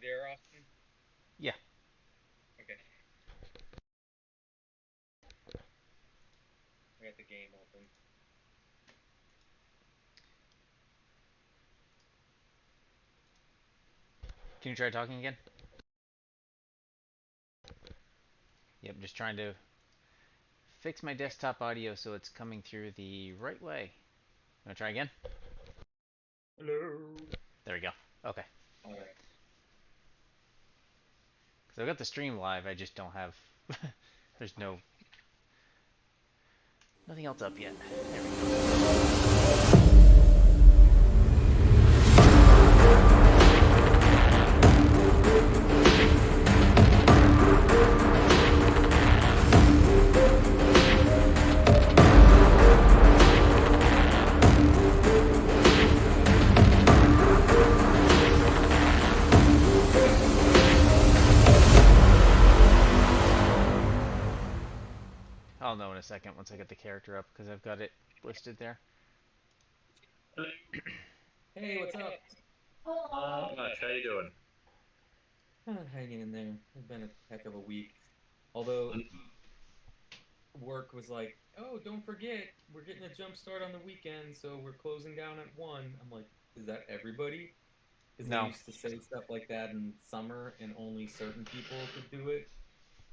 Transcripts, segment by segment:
there, Austin? Yeah. Okay. I got the game open. Can you try talking again? Yep, just trying to fix my desktop audio so it's coming through the right way. Wanna try again? Hello. There we go. Okay. All right. Because I've got the stream live, I just don't have. There's nothing else up yet. There we go. I'll know in a second once I get the character up because I've got it listed there. Hey, what's up? Not much. How you doing? Hanging in there. It's been a heck of a week. Although work was like, oh, don't forget, we're getting a jump start on the weekend, so we're closing down at 1. I'm like, is that everybody? Because they No. used to say stuff like that in summer and only certain people could do it.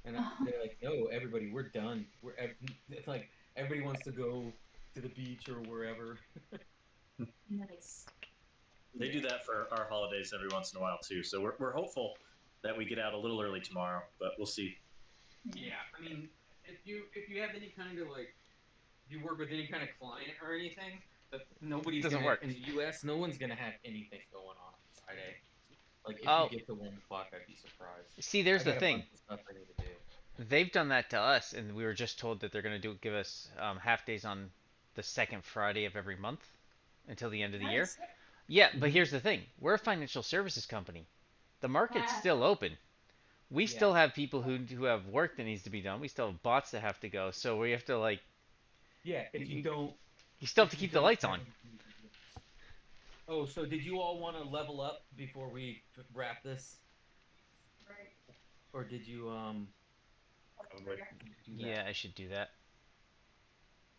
And they're like, no, everybody, we're done. It's like everybody wants to go to the beach or wherever. Nice. They do that for our holidays every once in a while too. So we're hopeful that we get out a little early tomorrow, but we'll see. Yeah, I mean, if you have any kind of like, if you work with any kind of client or anything, but nobody's Doesn't gonna work. in the U.S. No one's gonna have anything going on Friday. Like if you Oh, get to 1 o'clock, I'd be surprised. see, I there's the got a thing. bunch of stuff I need to do. They've done that to us, and we were just told that they're going to give us half days on the second Friday of every month until the end of the year. Nice. Yeah, but Hmm. here's the thing: we're a financial services company. The market's Ah, still open. We Yeah, still have people who have work that needs to be done. We still have bots that have to go. So we have to like yeah. you, you still have to If you keep the don't lights have on. anything to do. Oh, so did you all want to level up before we wrap this, right. or did you Probably. do Yeah, that? I should do that.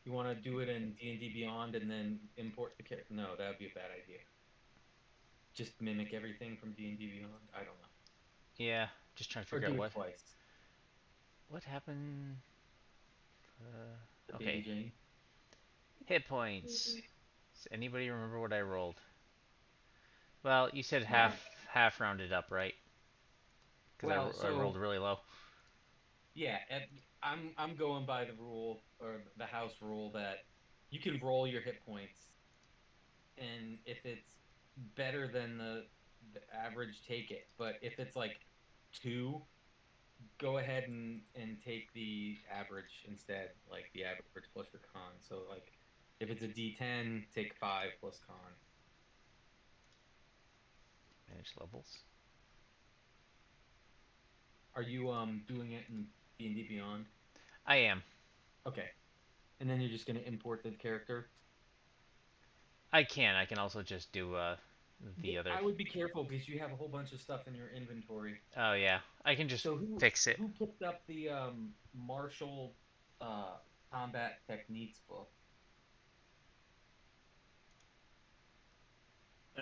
You want to do it in D&D Beyond and then import the character? No, that would be a bad idea. Just mimic everything from D&D Beyond. I don't know, Yeah, just trying to or figure out do it what twice. happened. The Baby Okay, Jane. hit points. Does anybody remember what I rolled? Well, you said Uh, half rounded up, right? Because Well, I rolled so really low. yeah, I'm going by the rule or the house rule that you can roll your hit points, and if it's better than the average, take it. But if it's like 2, go ahead and take the average instead, like the average plus your con. So like if it's a D10, take 5 plus con. Manage levels. Are you doing it in D&D Beyond? I am. Okay. And then you're just going to import the character. I can. I can also just do Yeah, the other. I would be careful because you have a whole bunch of stuff in your inventory. Oh yeah, I can just So who fix it. who picked up the martial uh combat techniques book?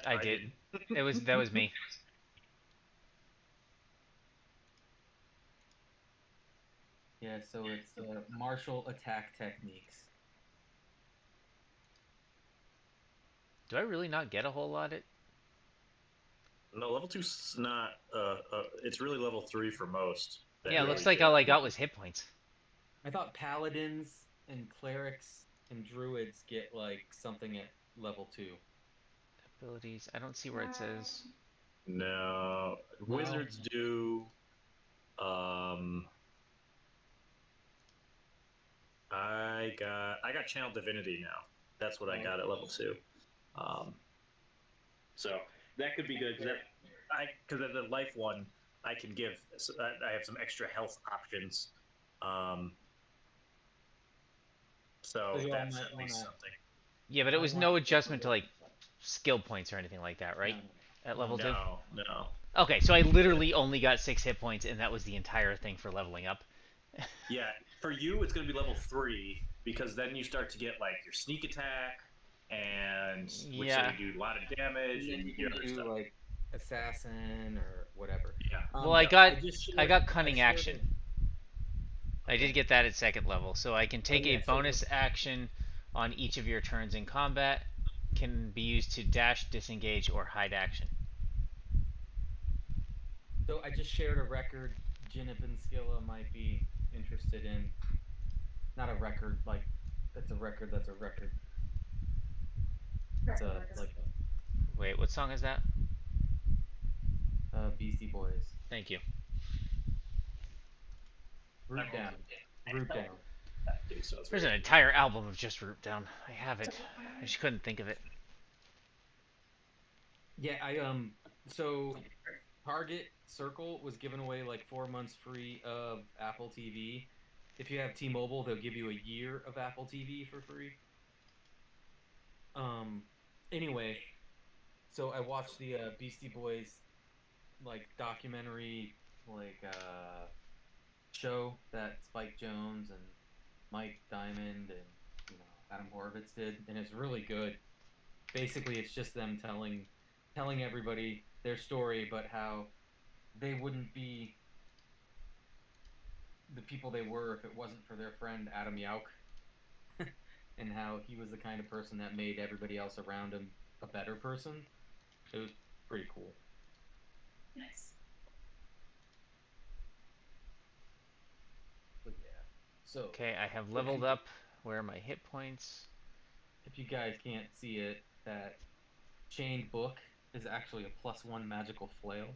I I did. didn't. That was me. Yeah, so it's martial attack techniques. Do I really not get a whole lot? It. No, level two's not. It's really level three for most that Yeah, it really looks like get all it. I got was hit points. I thought paladins and clerics and druids get like something at level 2. Abilities. I don't see where it says. No, No. wizards do. Um, I got channel divinity now. That's what I got at level two. Um, so that could be good because because at the life one I can give. I have some extra health options. Um, So so you all that's might at want least to something. Yeah, but it might was want no to take a adjustment to look. like skill points or anything like that, No, right? At no, level no, two. No, no. Okay, so I literally only got 6 hit points, and that was the entire thing for leveling up. Yeah, for you, it's going to be level 3 because then you start to get like your sneak attack, and which so Yeah. you do a lot of And damage then and you your can other do stuff. like assassin or whatever. Yeah. Well, I Yep. got I shared got I cunning shared action. I Okay. did get that at 2nd level, so I can take a yeah, so bonus action on each of your turns in combat. Can be used to dash, disengage, or hide action. so I just shared a record Jinip and Skilla might be interested in. Not a record like that's a record that's a record. It's a like Wait, what song is that? Beastie Boys. Thank you. Root down. Root down. Dude, so it's There's very an entire album of just Root Down. I have it. I just couldn't think of it. Yeah, so Target Circle was giving away like 4 months free of Apple TV. If you have T-Mobile, they'll give you a year of Apple TV for free. Anyway, so I watched the Beastie Boys like documentary show that Spike Jones and Mike Diamond and Adam Horvitz did, and it's really good. Basically, it's just them telling everybody their story, but how they wouldn't be the people they were if it wasn't for their friend Adam Yauch, and how he was the kind of person that made everybody else around him a better person. It was pretty cool. Nice. But yeah, so Okay, I have leveled up. Where are my hit points? if you guys can't see it, that chained book is actually a +1 magical flail.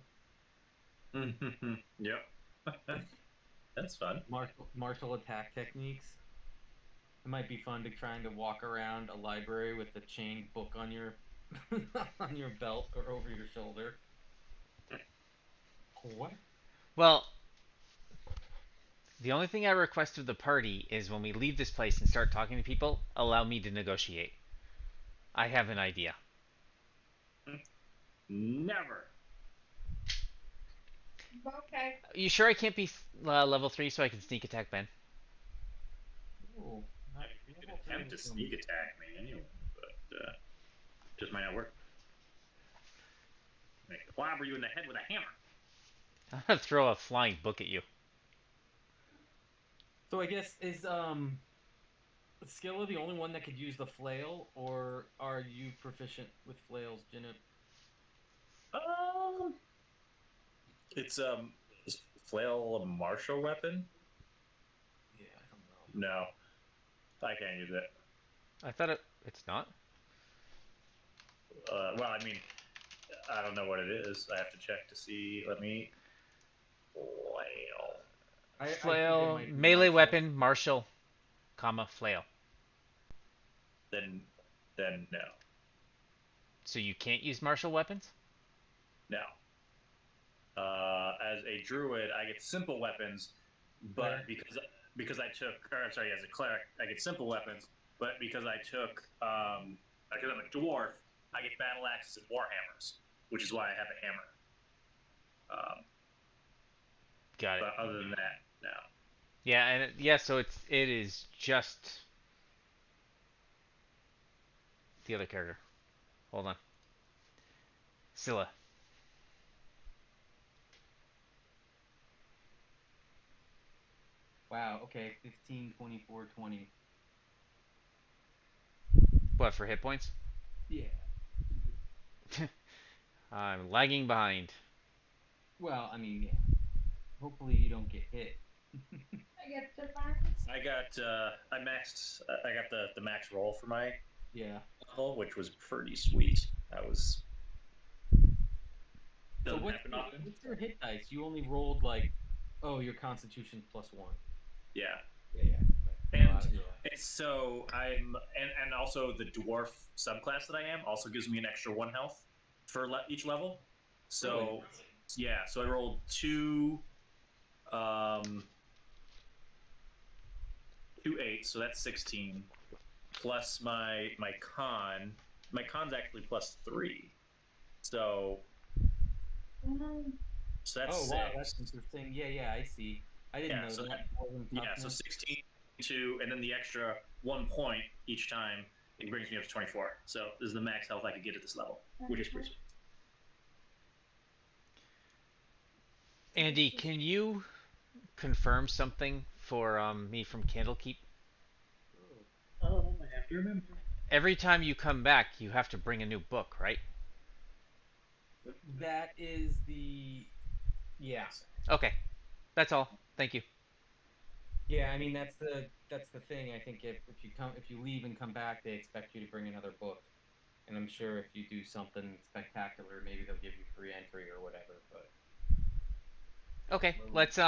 Yep. That's fun. Martial attack techniques. It might be fun to trying to walk around a library with the chained book on your on your belt or over your shoulder. What? Well, the only thing I request of the party is when we leave this place and start talking to people, allow me to negotiate. I have an idea. Never. Okay. You sure I can't be level 3 so I can sneak attack Ben? Ooh, You could attempt to sneak attack me anyway, but just might not work. I clobber you in the head with a hammer. I'm gonna throw a flying book at you. So I guess is Skilla the only one that could use the flail, or are you proficient with flails, Jinip? Is flail a martial weapon? Yeah, I don't know. No, I can't use it. I thought it's not. Well, I mean, I don't know what it is. I have to check to see. Let me. Flail. I think it Flail, might be melee martial. weapon, martial, comma, flail. Then no. So you can't use martial weapons? No. As a druid, I get simple weapons, but because I took, or I'm sorry, as a cleric, I get simple weapons, but because I took, because I'm a dwarf, I get battle axes and warhammers, which is why I have a hammer. Got it. But other than that, no. Yeah, and yeah, so it is just the other character. Hold on. Scylla. Wow. Okay. 15, 24, 20. What, for hit points? Yeah. I'm lagging behind. Well, I mean, yeah. Hopefully you don't get hit. I get the box. I got the max roll for my Yeah. level, which was pretty sweet. That was. So Doesn't what's happen your, often. what's your hit dice? You only rolled like, oh, your Constitution's +1. Yeah. Yeah. And yeah. it's so and also the dwarf subclass that I am also gives me an extra 1 health for each level. So Really? yeah, so I rolled 2 8, so that's 16 plus my con. My con's actually +3. So So that's Oh wow, six. that's interesting. Yeah, I see. I didn't Yeah, know so that. that Dwarven yeah, so toughness. 16 two, and then the extra 1 point each time. It brings me up to 24. So this is the max health I could get at this level, which is pretty sweet. Andy, can you confirm something for me from Candlekeep? Oh, I have to remember. Every time you come back, you have to bring a new book, right? That is the yeah. Okay, that's all. Thank you. Yeah, I mean that's the thing. I think if you leave and come back, they expect you to bring another book. And I'm sure if you do something spectacular, maybe they'll give you free entry or whatever. But Okay, let's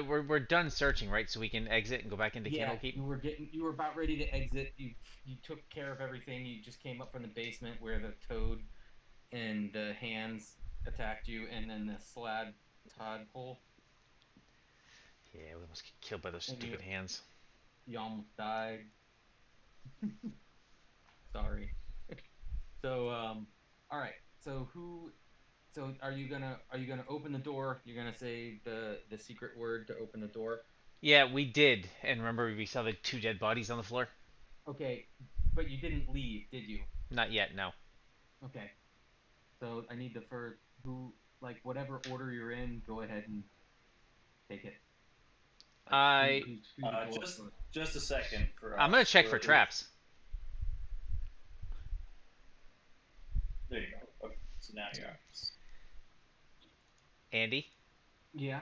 we're done searching, right? So we can exit and go back into yeah, Candlekeep. you were about ready to exit. You took care of everything. You just came up from the basement where the toad and the hands attacked you, and then the slab tadpole, Yeah, we almost get killed by those and stupid hands. you almost died. Sorry. So all right. So who? So are you gonna open the door? You're gonna say the secret word to open the door. Yeah, we did. And remember, we saw the two dead bodies on the floor. Okay, but you didn't leave, did you? Not yet. No. Okay. So I need the first who like whatever order you're in. Go ahead and take it. Like I who's the door Just first? just a second for I'm gonna us. check for traps. There you go. Okay, so now you are. Andy, Yeah.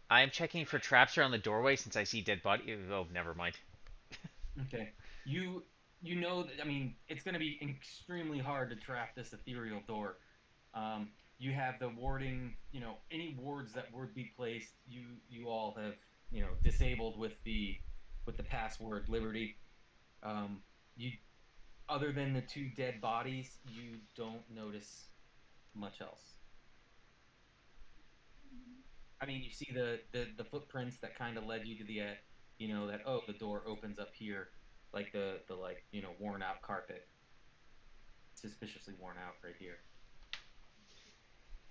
I am checking for traps around the doorway since I see dead body. Oh, never mind. Okay. You you know that I mean it's going to be extremely hard to trap this ethereal door. You have the warding, any wards that would be placed, you all have, disabled with the password Liberty. You other than the two dead bodies, you don't notice much else. I mean, you see the footprints that kind of led you to the that oh the door opens up here, like the like worn out carpet, suspiciously worn out right here.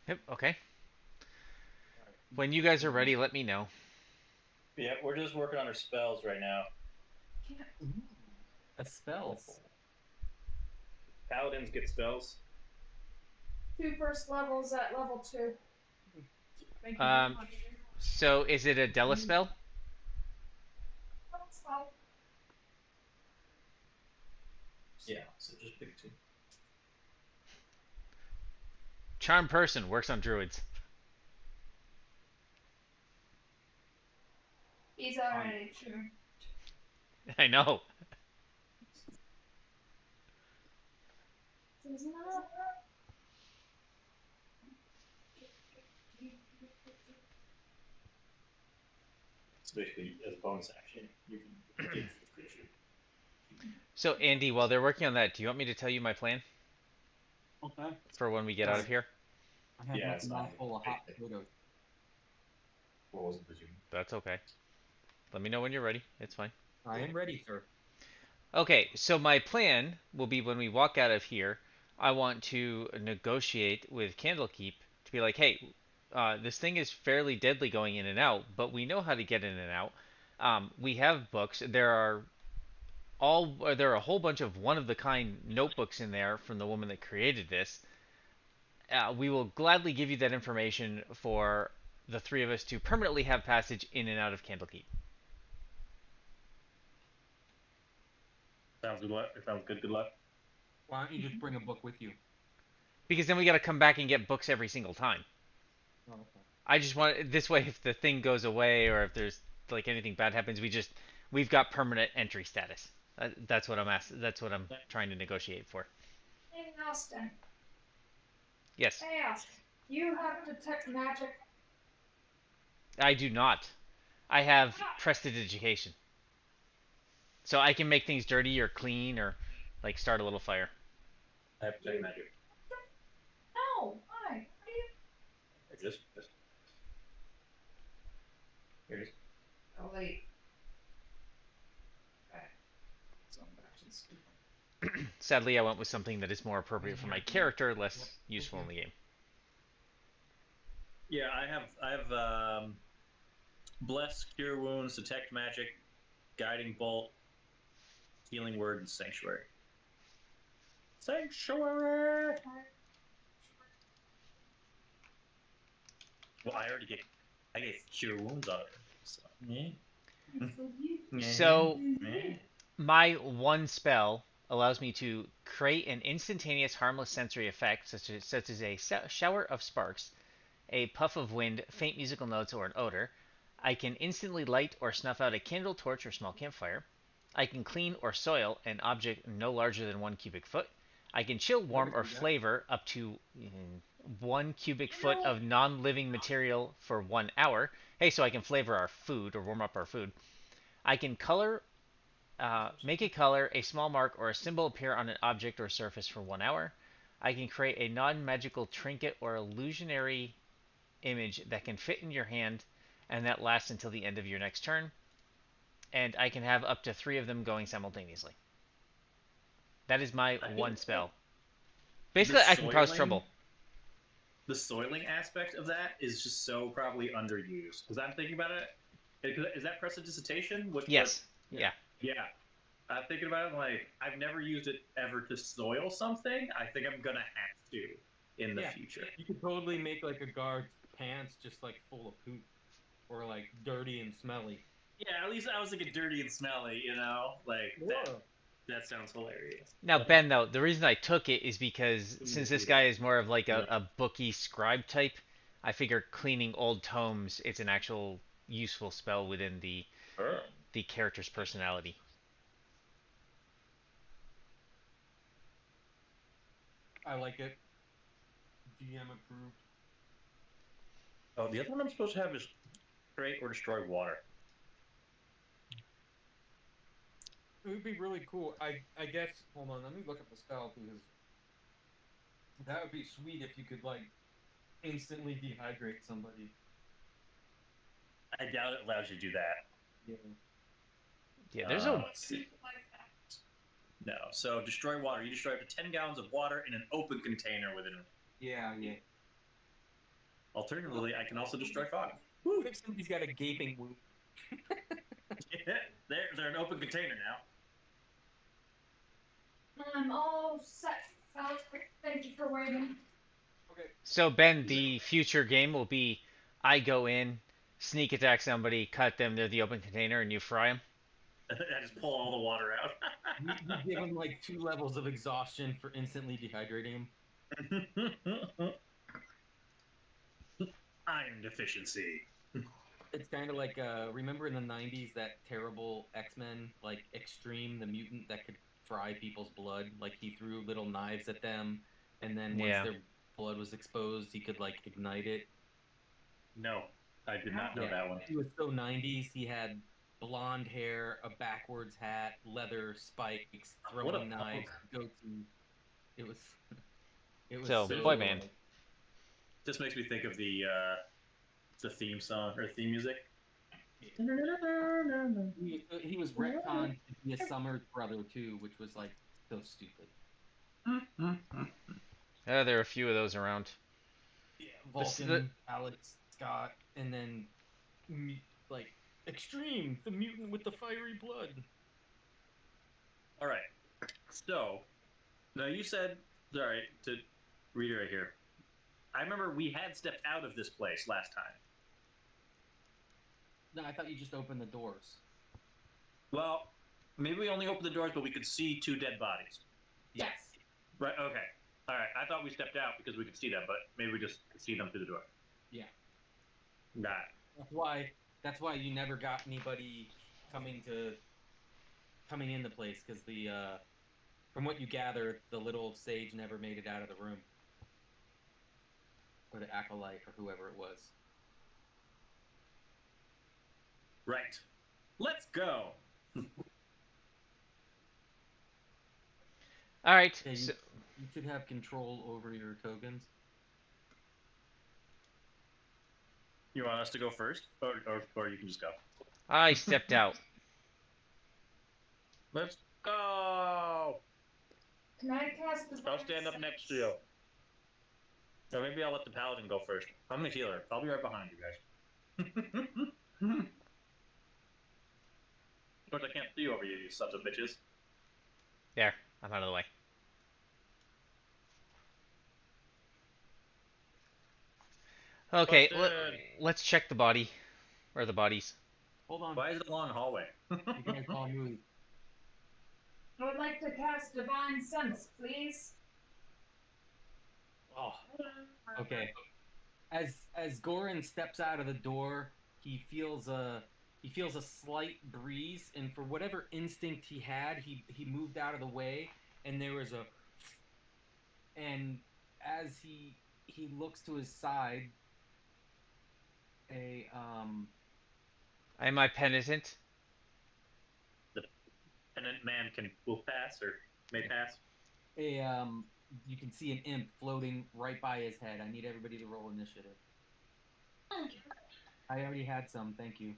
Yep. Okay. All right. When you guys are ready, let me know. Yeah, we're just working on our spells right now. Ooh, a spells. Paladins get spells. Two first levels at level 2. Thank you very Um. much. So is it a Della spell? That's fine. Yeah, so just pick two. Charm person works on druids. He's already true. I know. Isn't that? So basically, as a bonus action, you can take creature. So Andy, while they're working on that, do you want me to tell you my plan Okay. for when we get out Sorry, of here? I have Yeah, my it's mouth fine. full of hot potatoes. What was it that you? That's okay. Let me know when you're ready. It's fine. I am ready, sir. Okay, so my plan will be when we walk out of here, I want to negotiate with Candlekeep to be like, hey, this thing is fairly deadly going in and out, but we know how to get in and out. We have books. There are a whole bunch of one of the kind notebooks in there from the woman that created this. We will gladly give you that information for the three of us to permanently have passage in and out of Candlekeep. Sounds good. Luck. It sounds good. Good luck. Why don't you just bring a book with you? Because then we got to come back and get books every single time. Oh, okay. I just want this way if the thing goes away or if there's like anything bad happens, we've got permanent entry status. That's what I'm asking. That's what I'm trying to negotiate for. Hey, Austin. Yes, I ask. You have detect magic. I do not. I have Ah, prestidigitation, so I can make things dirty or clean or like start a little fire. I have detect magic. no. Why? What are you? Just here it is. Oh wait. Okay. So I'm actually stupid. Sadly, I went with something that is more appropriate for my character, less Yep. useful in Okay. the game. Yeah, I have bless, cure wounds, detect magic, guiding bolt, healing word, and sanctuary. Sanctuary. Well, I get cure wounds on it. So, So my one spell allows me to create an instantaneous harmless sensory effect, such as a shower of sparks, a puff of wind, faint musical notes, or an odor. I can instantly light or snuff out a candle, torch, or small campfire. I can clean or soil an object no larger than 1 cubic foot. I can chill, warm, or flavor up to 1 cubic foot of non living material for 1 hour. Hey, so I can flavor our food or warm up our food. I can make a color, a small mark, or a symbol appear on an object or surface for 1 hour. I can create a non magical trinket or illusionary image that can fit in your hand and that lasts until the end of your next turn. And I can have up to 3 of them going simultaneously. That is my I one think spell. the Basically, I can cause soiling, trouble. the soiling aspect of that is just so probably underused. Because I'm thinking about it. Is that prestidigitation? What? Yes. Yeah. Yeah. I'm thinking about it. Like I've never used it ever to soil something. I think I'm gonna have to in the future. You could totally make like a guard's pants just like full of poop or like dirty and smelly. Yeah, at least I was thinking dirty and smelly. Like that. That sounds hilarious. Now, Ben, though, the reason I took it is because since this guy is more of like Yeah. a bookie scribe type, I figure cleaning old tomes, it's an actual useful spell within the character's personality. I like it. GM approved. Oh, the other one I'm supposed to have is create or destroy water. It would be really cool. I guess. Hold on, let me look up the spell because that would be sweet if you could like instantly dehydrate somebody. I doubt it allows you to do that. Yeah. Yeah, there's Let's see. No. So destroy water. You destroy up to 10 gallons of water in an open container within. Yeah. Alternatively, I can also destroy fog. What if somebody's got a gaping wound? Yeah, they're an open container now. I'm all set. Thank you for waiting. Okay. So Ben, the future game will be I go in, sneak attack somebody, cut them, they're the open container, and you fry them. I just pull all the water out. You give them like 2 levels of exhaustion for instantly dehydrating them. Iron deficiency. It's kind of like remember in the 90s that terrible X-Men like Extreme, the mutant that could fry people's blood. Like he threw little knives at them, and then once Yeah. their blood was exposed, he could like ignite it. No, I did not know Yeah. that one. He was so 90s. He had blonde hair, a backwards hat, leather spikes, What a throwing knives, goatee. It was. It was So, boy band. This makes me think of the theme song or theme music. He was retconned to be a Summers brother too, which was like so stupid. There are a few of those around. Yeah, Vulcan, Alex Scott, and then like Extreme, the mutant with the fiery blood. All right. So now you said, all right, to reiterate here. I remember we had stepped out of this place last time. No, I thought you just opened the doors. Well, maybe we only opened the doors, but we could see 2 dead bodies. Yes. Right. Okay. All right. I thought we stepped out because we could see them, but maybe we just could see them through the door. Yeah. Nah. That's why you never got anybody coming in the place because from what you gather, the little sage never made it out of the room. Or the acolyte or whoever it was. Right. Let's go. All right. Yeah, So, you should have control over your tokens. You want us to go first, or you can just go. I stepped out. Let's go. Can I cast the I'll stand up next to you. Or maybe I'll let the paladin go first. I'm the healer. I'll be right behind you guys. Of course, I can't see you over here, you sons of bitches. There, I'm out of the way. Okay, let's check the body. Or the bodies. Hold on. Why is it a long hallway? You guys all move. I would like to cast Divine Sense, please. Oh. Okay. As Goran steps out of the door, he feels a slight breeze, and for whatever instinct he had, he moved out of the way, and there was a, and as he looks to his side, Am I penitent? The penitent man will pass or may pass. You can see an imp floating right by his head. I need everybody to roll initiative. I already had some, thank you.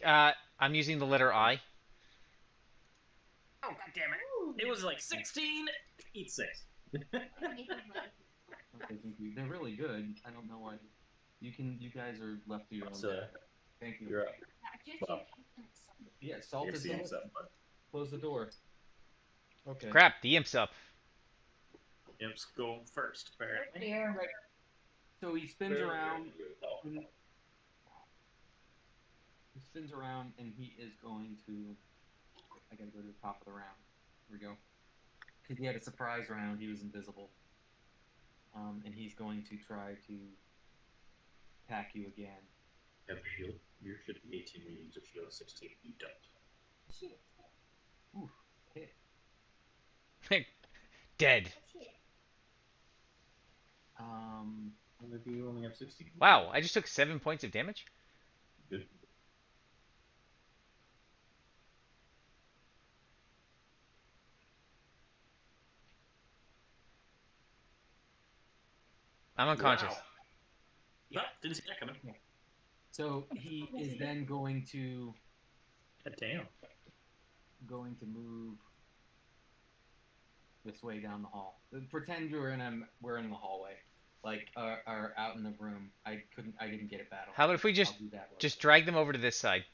I'm using the letter I. Oh, god damn it. It was like 16. Eat 6. Okay, thank you. They're really good. I don't know why. You guys are left to your own. Thank you. You're up. Well, Yeah, salt is the Close the door. Okay. Crap, the imp's up. Imps go first, apparently. Here. So he spins around. He spins around, and he is going to. I gotta go to the top of the round. Here we go. Because he had a surprise round, he was invisible. And he's going to try to attack you again. You have a shield. You should be 18 when you use a shield of 16. You don't. Ooh, hit. Dead. Maybe you only have 16. Wow, I just took 7 points of damage? Good. I'm unconscious. Wow. Yep, didn't see that coming. So he is then going to God damn. move this way down the hall. Pretend we're in the hallway, like or out in the room. I didn't get a battle. How about if we just drag them over to this side?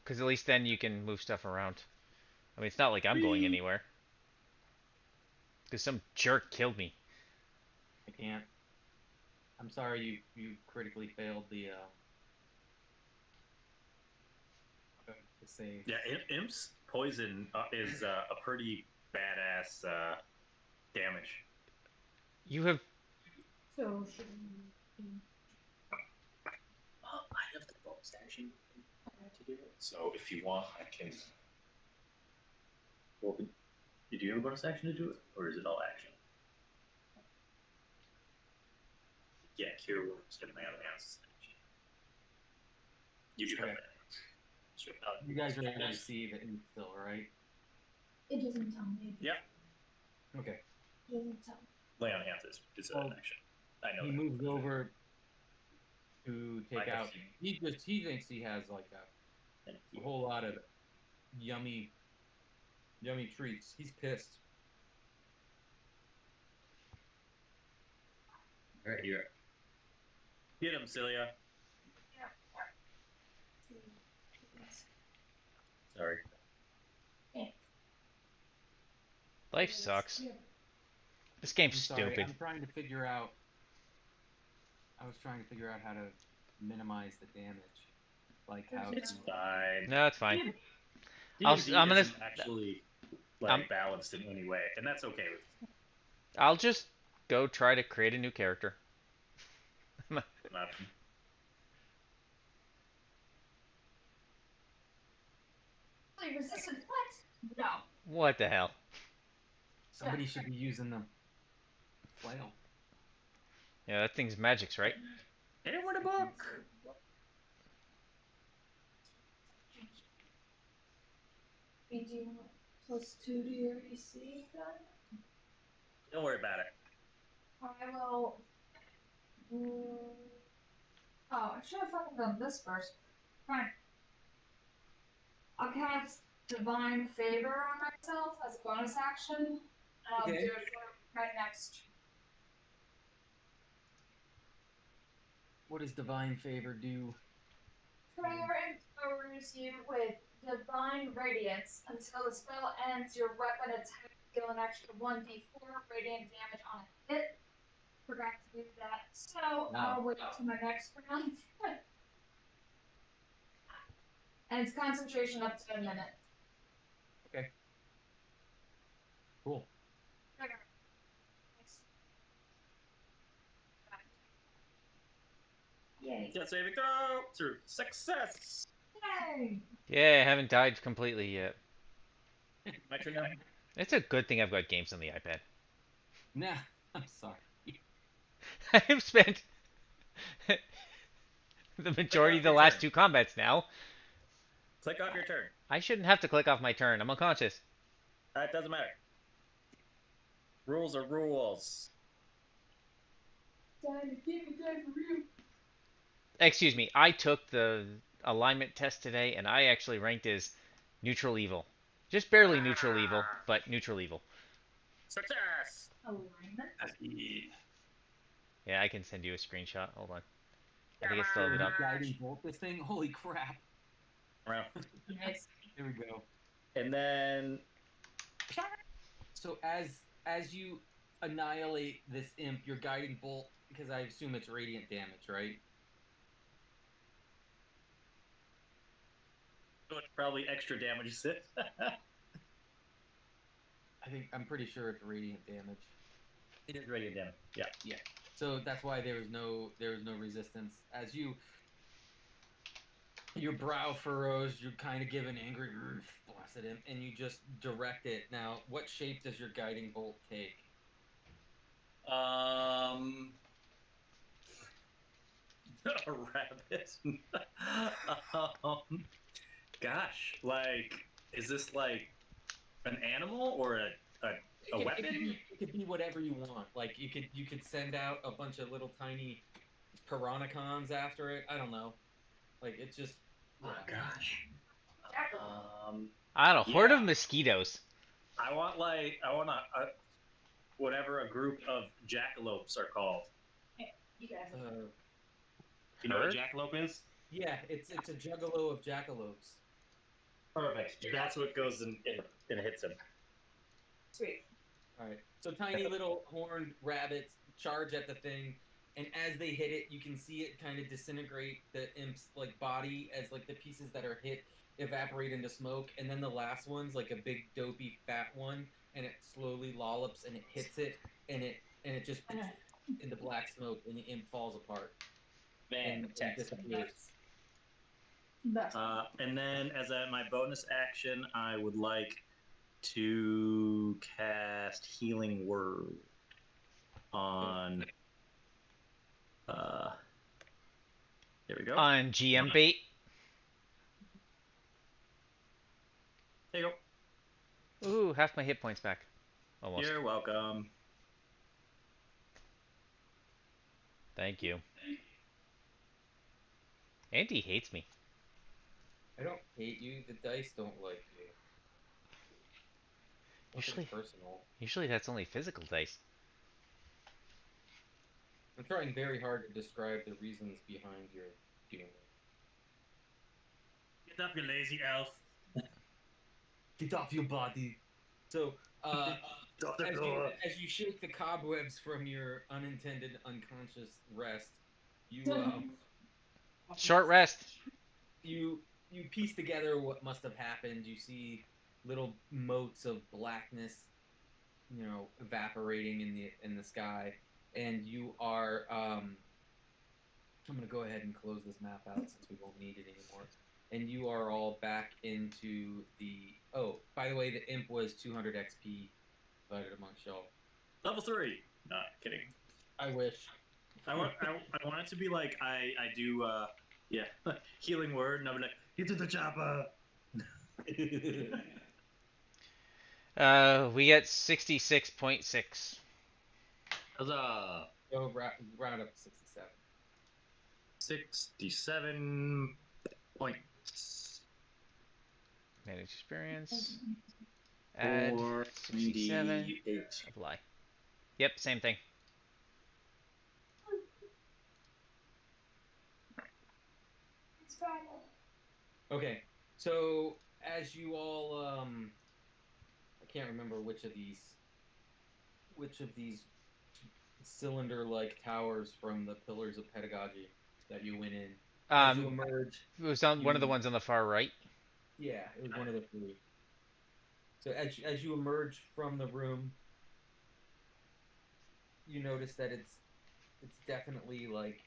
Because at least then you can move stuff around. I mean, it's not like I'm going anywhere. Because some jerk killed me. I can't. I'm sorry you critically failed the save. Yeah, Imp's poison is a pretty badass damage. You have... So, I have the bonus action to do it. So if you want, I can... Well, did you have a bonus action to do it? Or is it all action? Yeah, Cure Wounds get my other hands. You do have that. Sure. You guys are able to see the imp still, right? it doesn't tell me. Yeah. Okay. It doesn't tell me. Lay on hands is an action. I know He that. moves over to take out. He thinks he has like a whole lot of yummy treats. He's pissed. All right, you're up. Get him, Celia. Sorry. Life sucks. This game's stupid. I was trying to figure out how to minimize the damage. Like how it's fine. No, it's fine. I'm gonna actually balanced in any way, and that's okay with me. I'll just go try to create a new character. An option. Resistant what? No. What the hell? somebody should be using the flail. Yeah, that thing's magic's, right? Hey, what a book! +2 to your AC then? Don't worry about it. I will. Oh, I should have fucking done this first. Fine. I'll cast Divine Favor on myself as a bonus action. I'll Okay. do it for right next. What does divine favor do? Prayer empowers you with divine radiance. Until the spell ends, your weapon attack deal an extra 1d4 radiant damage on a hit. Forgot to do that, so I'll wait to my next round. And it's concentration up to a minute. Okay. Cool. Yay. Death saving throw through success. Yay! Yeah, I haven't died completely yet. My turn now. It's a good thing I've got games on the iPad. Nah, I'm sorry. I've spent the majority of the last two combats now. Click off your turn. I shouldn't have to click off my turn. I'm unconscious. That doesn't matter. Rules are rules. Excuse me. I took the alignment test today, and I actually ranked as neutral evil. Just barely neutral evil, but neutral evil. Success. Alignment. Yeah, I can send you a screenshot. Hold on. I think it's loaded up. Guiding bolt this thing? Holy crap. Well, Nice. Here we go. and then So as you annihilate this imp, your guiding bolt, because I assume it's radiant damage, right? probably extra damage. I'm pretty sure it's radiant damage. It is radiant damage. Yeah. Yeah. So that's why there was no resistance. As your brow furrows, you kind of give an angry blast at him, and you just direct it. Now, what shape does your guiding bolt take? A rabbit. Gosh, like, is this like an animal or a weapon? It could be whatever you want. Like you could send out a bunch of little tiny piranhacons after it. I don't know. Like it's just. Oh gosh. I don't know. Horde of Yeah. mosquitoes. I want a whatever a group of jackalopes are called. You guys. You know what a Herd? jackalope is? Yeah, it's a juggalo of jackalopes. Perfect. That's what goes and hits him. Sweet. All right. So tiny little horned rabbits charge at the thing, and as they hit it, you can see it kind of disintegrate the imp's like body as like the pieces that are hit evaporate into smoke, and then the last one's like a big dopey fat one, and it slowly lollips and it hits it, and it just into black smoke, and the imp falls apart and disappears. And then as my bonus action, I would like to cast Healing Word on. There we go. On GM bait. There you go. Ooh, half my hit points back. Almost. You're welcome. Thank you. Andy hates me. I don't hate you. The dice don't like you. Nothing personal. Usually that's only physical dice. I'm trying very hard to describe the reasons behind your doing it. Get up, you lazy elf. Get off your body. So, as you shake the cobwebs from your unintended unconscious rest, you Short rest. you piece together what must have happened. You see little motes of blackness, evaporating in the sky, and you are. I'm gonna go ahead and close this map out since we won't need it anymore. And you are all back into the. Oh, by the way, the imp was 200 XP divided amongst y'all. Level 3. Not kidding. I wish. I want it to be like I do Healing Word, and I'm like, get to the chopper. We get 66.6. Huzzah! Go round up to 67. 67 points. Manage experience. Add 67. 498. Apply. Yep, same thing. It's Friday. Okay, so as you all, I can't remember which of these cylinder-like towers from the Pillars of Pedagogy that you went in. As you emerge, It was on one of the you ones on the far right. yeah, it was one of the three. So as you emerge from the room, you notice that it's definitely like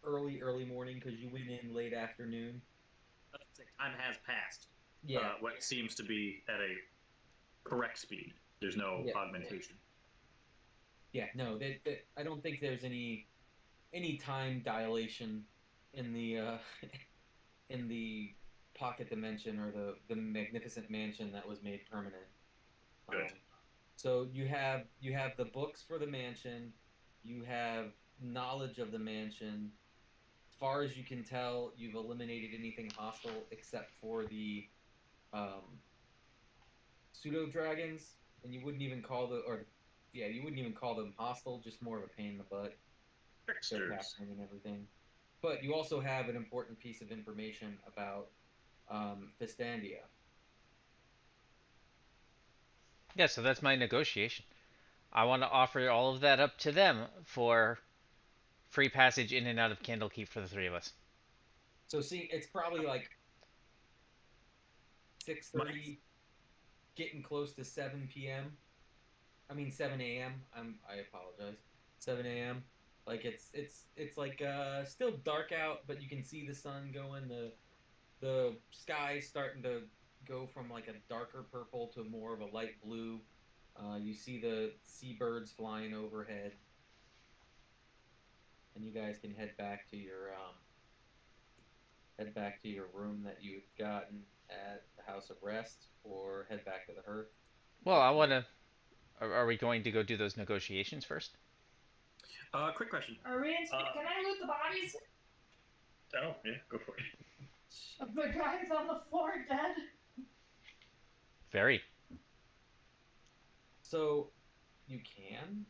early morning because you went in late afternoon. Time has passed. Yeah, What seems to be at a correct speed. There's no Yeah. augmentation. yeah. No, I don't think there's any time dilation in the in the pocket dimension or the magnificent mansion that was made permanent. Good. So you have the books for the mansion, you have knowledge of the mansion. As far as you can tell, you've eliminated anything hostile except for the um, pseudo dragons, and you wouldn't even call you wouldn't even call them hostile, just more of a pain in the butt. They're Tricksters. capturing and everything. But you also have an important piece of information about Fistandia. Yeah, so that's my negotiation. I want to offer all of that up to them for free passage in and out of Candlekeep for the three of us. So see, it's probably like 6:30, getting close to 7 p.m. I mean 7 a.m. I apologize. 7 a.m. Like it's like still dark out, but you can see the sun going. The sky's starting to go from like a darker purple to more of a light blue. You see the seabirds flying overhead, and you guys can head back to your room that you had gotten at the House of Rest, or head back to the Hearth. Well, I want to. Are we going to go do those negotiations first? Quick question. Are we in? Can I loot the bodies Oh, yeah, go for it. of the guys on the floor dead? Very. So you can.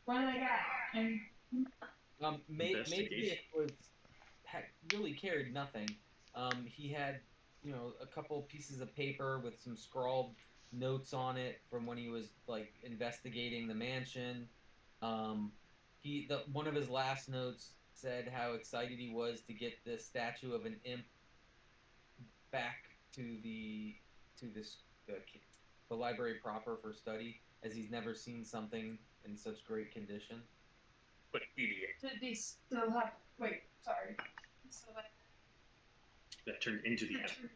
What do they got? And Maybe Investigation. it was really carried nothing. He had, a couple pieces of paper with some scrawled notes on it from when he was like investigating the mansion. One of his last notes said how excited he was to get the statue of an imp back to the library proper for study, as he's never seen something in such great condition. What idiot. did they still have? Wait, sorry. So That turned into the imp.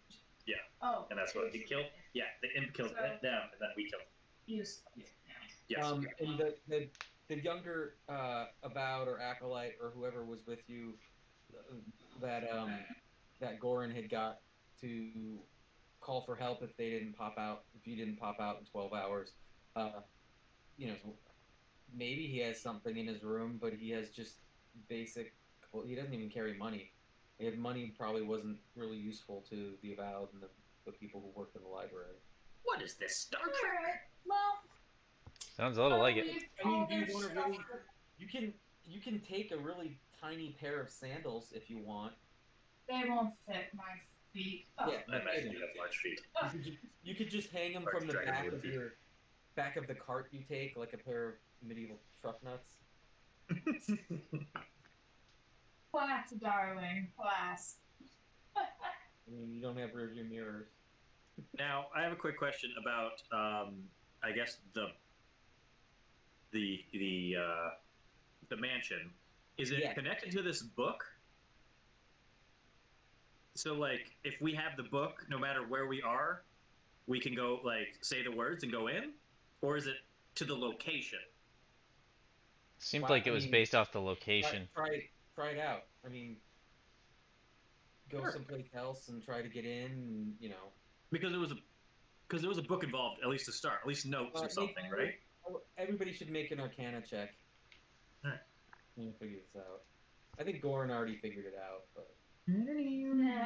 Yeah. Oh. And that's what he killed? Yeah, the imp killed them, and then we killed him. Useless. Yes. And the younger avowed or acolyte or whoever was with you, that Goran had got to call for help if they didn't pop out. If you didn't pop out in 12 hours, maybe he has something in his room, but he has just basic. Well, he doesn't even carry money. His money probably wasn't really useful to the avowed and the people who worked in the library. What is this, Star Trek? Alright, well. Sounds a little like it. I mean, do you want to really? You can take a really tiny pair of sandals if you want. They won't fit my feet. Oh. Yeah, I imagine you have large feet. You could just hang them from the back of the cart you take, like a pair of medieval truck nuts. Class, darling, class. I mean, you don't have rearview mirrors. Now, I have a quick question about, I guess the mansion. Is it connected to this book? So, like, if we have the book, no matter where we are, we can go, like, say the words and go in? Or is it to the location? Seemed like it was based off the location. Try it out. I mean, go someplace else and try to get in, and, Because there was a book involved, at least to start, at least notes or something, right? Everybody should make an Arcana check. All right. We'll figure this out. I think Goran already figured it out, but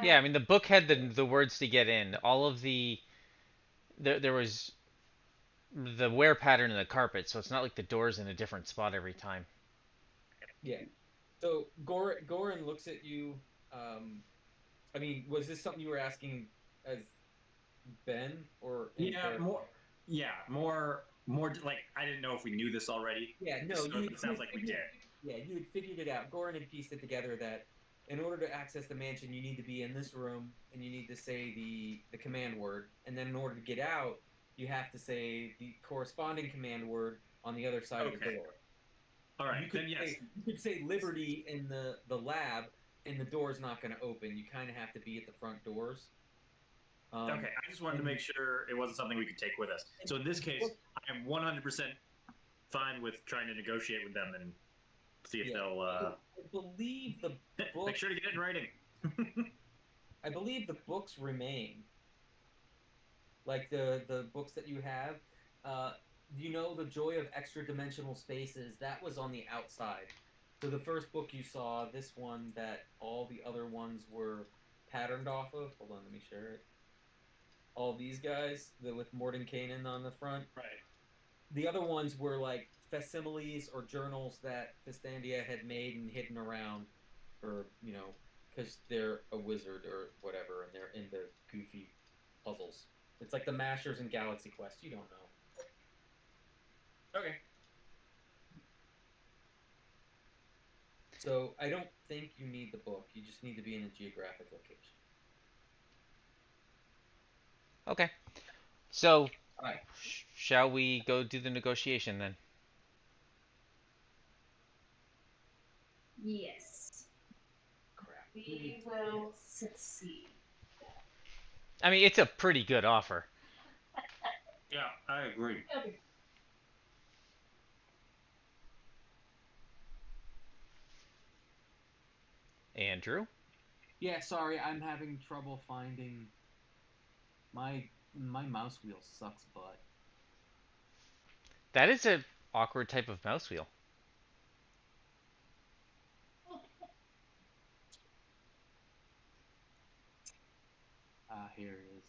Yeah, I mean the book had the words to get in. All of the there was the wear pattern in the carpet, so it's not like the door's in a different spot every time. Yeah. So Goran looks at you. I mean, was this something you were asking as Ben or in Yeah, character? more like I didn't know if we knew this already. Yeah, no, So you it sounds like we did. Yeah, you had figured it out. Goran had pieced it together that in order to access the mansion, you need to be in this room and you need to say the command word, and then in order to get out, you have to say the corresponding command word on the other side of the Okay. door. All right, You could then yes. you could say liberty in the lab, and the door's not going to open. You kind of have to be at the front doors. Okay, I just wanted to make sure it wasn't something we could take with us. So in this case, I am 100% fine with trying to negotiate with them and see if they'll. I believe the book. Make sure to get it in writing. I believe the books remain. Like the books that you have, you know, the Joy of Extra Dimensional Spaces, that was on the outside. So the first book you saw, this one that all the other ones were patterned off of. Hold on, let me share it. All these guys, with Mordenkainen on the front. Right. The other ones were like facsimiles or journals that Fistandia had made and hidden around for, you know, because they're a wizard or whatever, and they're into goofy puzzles. It's like the Mashers in Galaxy Quest. You don't know. Okay. So I don't think you need the book. You just need to be in a geographic location. Okay. So, All right. shall we go do the negotiation then? Yes. Crap. We will succeed. I mean, it's a pretty good offer. Yeah, I agree. Okay. Andrew? Yeah, sorry, I'm having trouble finding my mouse wheel sucks butt. That is a awkward type of mouse wheel. Here it is.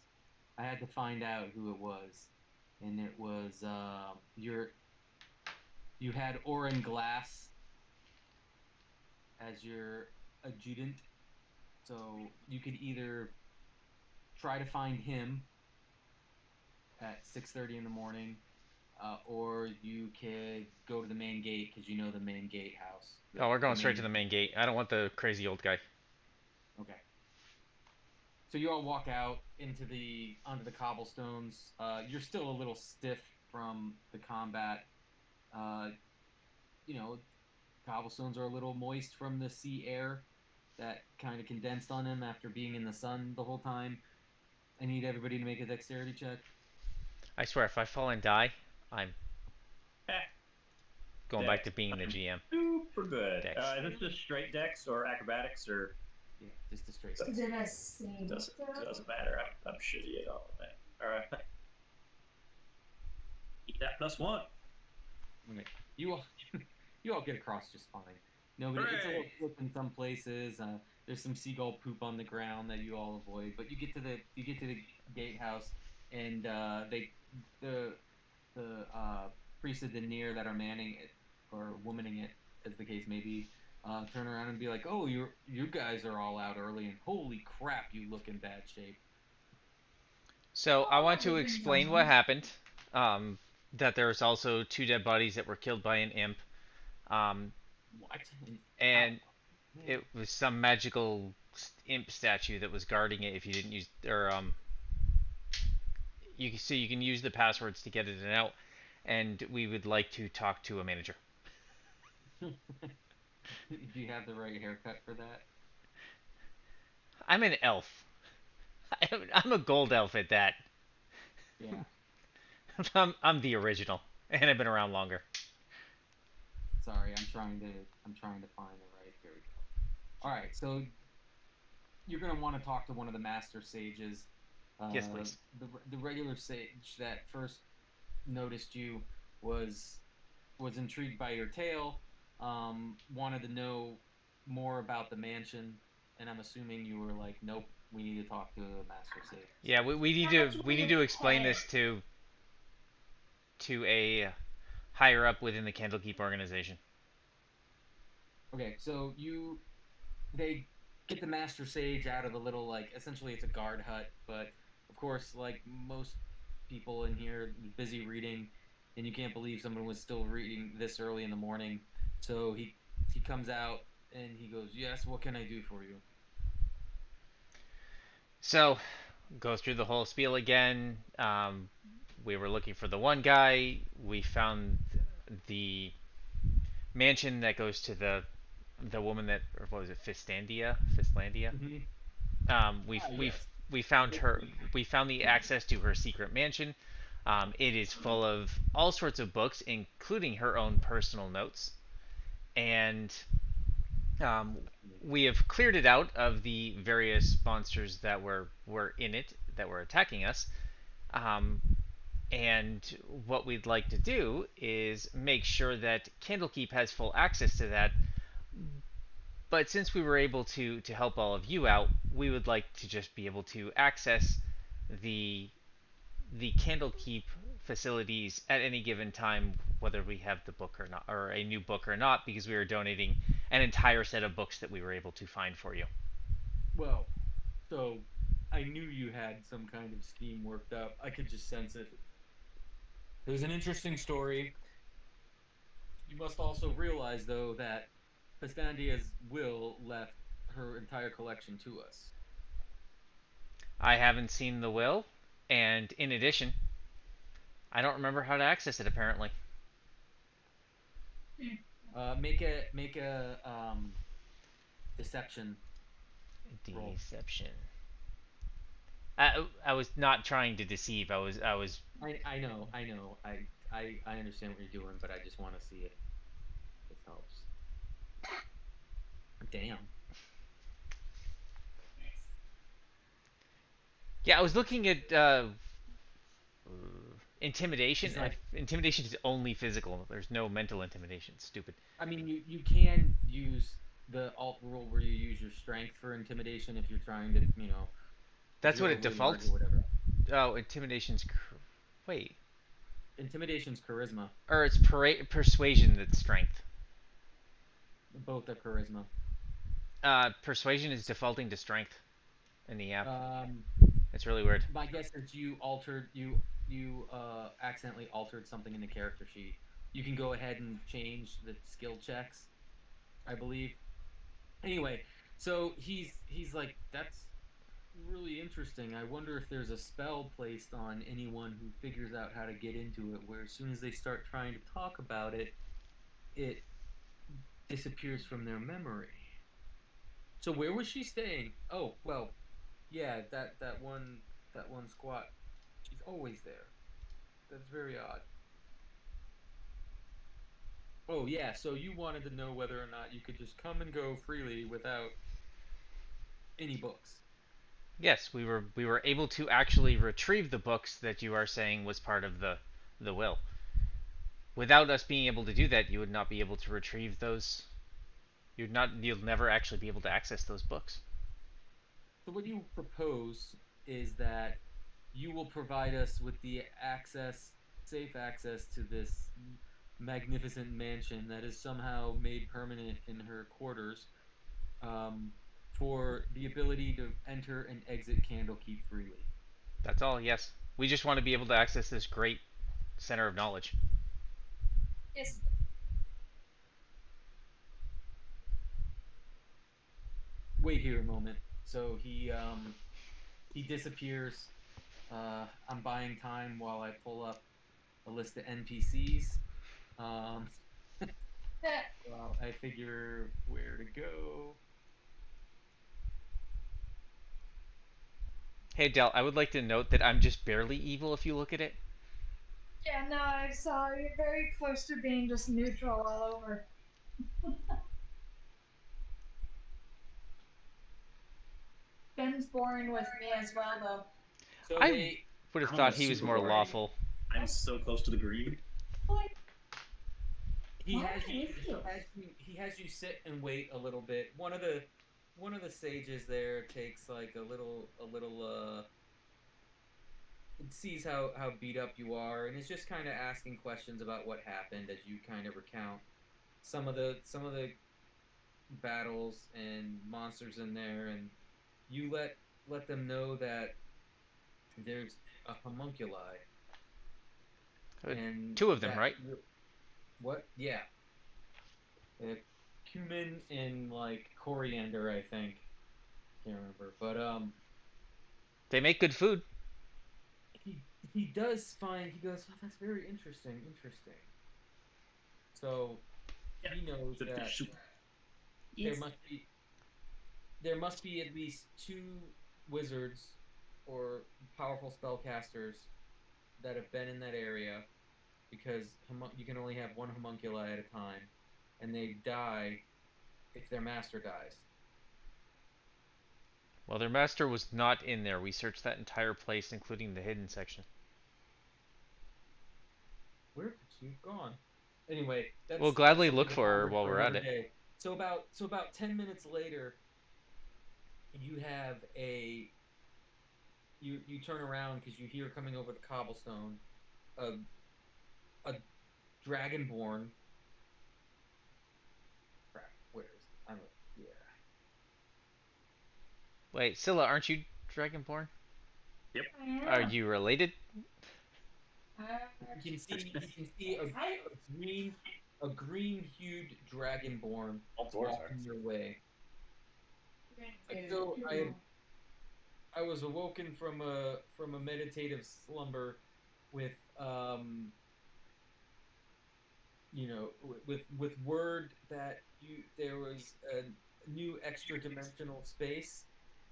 I had to find out who it was, and it was you had Oren Glass as your adjutant, so you could either try to find him at 6:30 in the morning, or you could go to the main gate because you know the main gatehouse. Oh, we're going straight to the main gate. I don't want the crazy old guy. Okay. So you all walk out onto the cobblestones. You're still a little stiff from the combat. You know, cobblestones are a little moist from the sea air that kind of condensed on them after being in the sun the whole time. I need everybody to make a dexterity check. I swear, if I fall and die, I'm Eh, going back to being the GM. super good. Dex. Is this just straight dex or acrobatics or? Yeah, just a straight. Doesn't matter. I'm shitty at all of that. All right. Eat that +1. Okay. You all get across just fine. Nobody. It's a little slip in some places. There's some seagull poop on the ground that you all avoid. But you get to the gatehouse, and the priests of Denier that are manning it or womaning it, as the case may be, turn around and be like, "Oh, you guys are all out early, and holy crap, you look in bad shape." So I want to explain what happened. That there was also 2 dead bodies that were killed by an imp. What? And it was some magical imp statue that was guarding it if you didn't use or you can use the passwords to get it and out, and we would like to talk to a manager. Do you have the right haircut for that? I'm an elf. I'm a gold elf at that. Yeah. I'm the original, and I've been around longer. Sorry, I'm trying to find the right. Here we go. All right, so you're gonna want to talk to one of the master sages. Yes, please. The regular sage that first noticed you was intrigued by your tale, wanted to know more about the mansion, and I'm assuming you were like, nope, we need to talk to the Master Sage. Yeah, we need How much to will you explain pay? this to a higher up within the Candlekeep organization. Okay, so they get the Master Sage out of a little, like, essentially it's a guard hut, but of course, like most people in here, busy reading, and you can't believe someone was still reading this early in the morning. So he comes out and he goes, "Yes, what can I do for you?" So, go through the whole spiel again. We were looking for the one guy. We found the mansion that goes to the woman that, or what was it, Fistlandia. Mm-hmm. We've Yes. we found her. We found the access to her secret mansion. It is full of all sorts of books, including her own personal notes, and um, we have cleared it out of the various monsters that were in it that were attacking us. Um, and what we'd like to do is make sure that Candlekeep has full access to that. But since we were able to help all of you out, we would like to just be able to access the Candlekeep facilities at any given time, whether we have the book or not, or a new book or not, because we are donating an entire set of books that we were able to find for you. Well, so I knew you had some kind of scheme worked up. I could just sense it. There's an interesting story. You must also realize, though, that Festandia's will left her entire collection to us. I haven't seen the will, and in addition, I don't remember how to access it apparently. Make a deception roll. Deception. I was not trying to deceive. I was. I understand what you're doing, but I just want to see if this helps. Damn. Yeah, I was looking at intimidation. It's like, Intimidation is only physical. There's no mental intimidation. Stupid. I mean, you can use the alt rule where you use your strength for intimidation if you're trying to, if That's you're what it overly large defaults. or whatever. Oh, intimidation's. Wait. Intimidation's charisma. Or it's persuasion that's strength. Both are charisma. Persuasion is defaulting to strength in the app. Um, It's really weird. my guess is you accidentally altered something in the character sheet. You can go ahead and change the skill checks, I believe. Anyway, so he's like, that's really interesting. I wonder if there's a spell placed on anyone who figures out how to get into it, where as soon as they start trying to talk about it, it disappears from their memory. So where was she staying? Oh, well, yeah, that one squat. She's always there. That's very odd. Oh yeah, so you wanted to know whether or not you could just come and go freely without any books. Yes, we were able to actually retrieve the books that you are saying was part of the will. Without us being able to do that, you would not be able to retrieve those. You'll never actually be able to access those books. So what you propose is that you will provide us with the safe access to this magnificent mansion that is somehow made permanent in her quarters, um, for the ability to enter and exit Candlekeep freely. That's all. Yes, we just want to be able to access this great center of knowledge. Yes. Wait here a moment. So he disappears. I'm buying time while I pull up a list of NPCs. Um, well, I figure where to go. Hey, Del, I would like to note that I'm just barely evil if you look at it. Yeah, no, I saw you're very close to being just neutral all over. Ben's boring with me as well, though. So I they would have I'm thought he was super more boring. lawful. I'm so close to the green. he Why has you is he? he has you sit and wait a little bit. one of the sages there takes like a little it sees how beat up you are, and is just kind of asking questions about what happened as you kind of recount some of the battles and monsters in there, and you let them know that there's a homunculi, Uh, and Two of them, that right? what? Yeah, cumin and like coriander, I think. Can't remember, but They make good food. he does find he goes, oh, that's very interesting, interesting. So Yeah, he knows the that fish soup. there Yes. must be there must be at least two wizards or powerful spellcasters that have been in that area because you can only have one homunculi at a time, and they die if their master dies. Well, their master was not in there. We searched that entire place, including the hidden section. Where could she have gone? Anyway, We'll that's gladly something look to for her ponder while for we're at another it. day. So about 10 minutes later, you have a you turn around because you hear coming over the cobblestone a a dragonborn. Crap, where is it? I'm yeah. Wait, Scylla, aren't you Dragonborn? Yep. Are Yeah. you related? You can see a green hued dragonborn All dwarves are. walking your way. So I was awoken from a meditative slumber with with word that you there was a new extra dimensional space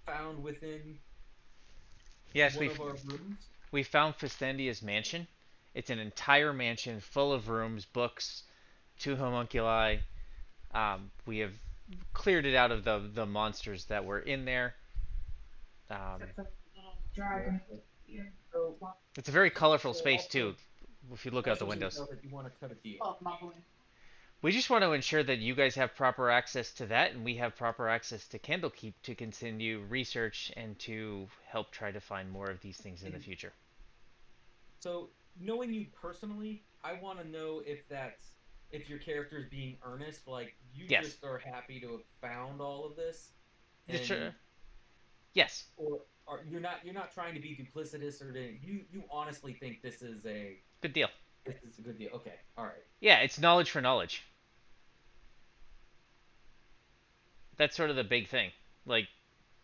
found within Yes, one of our rooms. we found Festandia's mansion. It's an entire mansion full of rooms, books, two homunculi. We have cleared it out of the monsters that were in there. Um, Dragon. So it's a very colorful so space also too. If you look out the also you windows, know that you want to cut a deal. we just want to ensure that you guys have proper access to that, and we have proper access to Candlekeep to continue research and to help try to find more of these things in the And future. so knowing you personally, I want to know if your character is being earnest, like you Yes. just are happy to have found all of this, and Sure. Yes. or you're not trying to be duplicitous or you honestly think Good deal. this is a good deal. Okay, all right, Yeah, it's knowledge for knowledge. That's sort of the big thing. Like,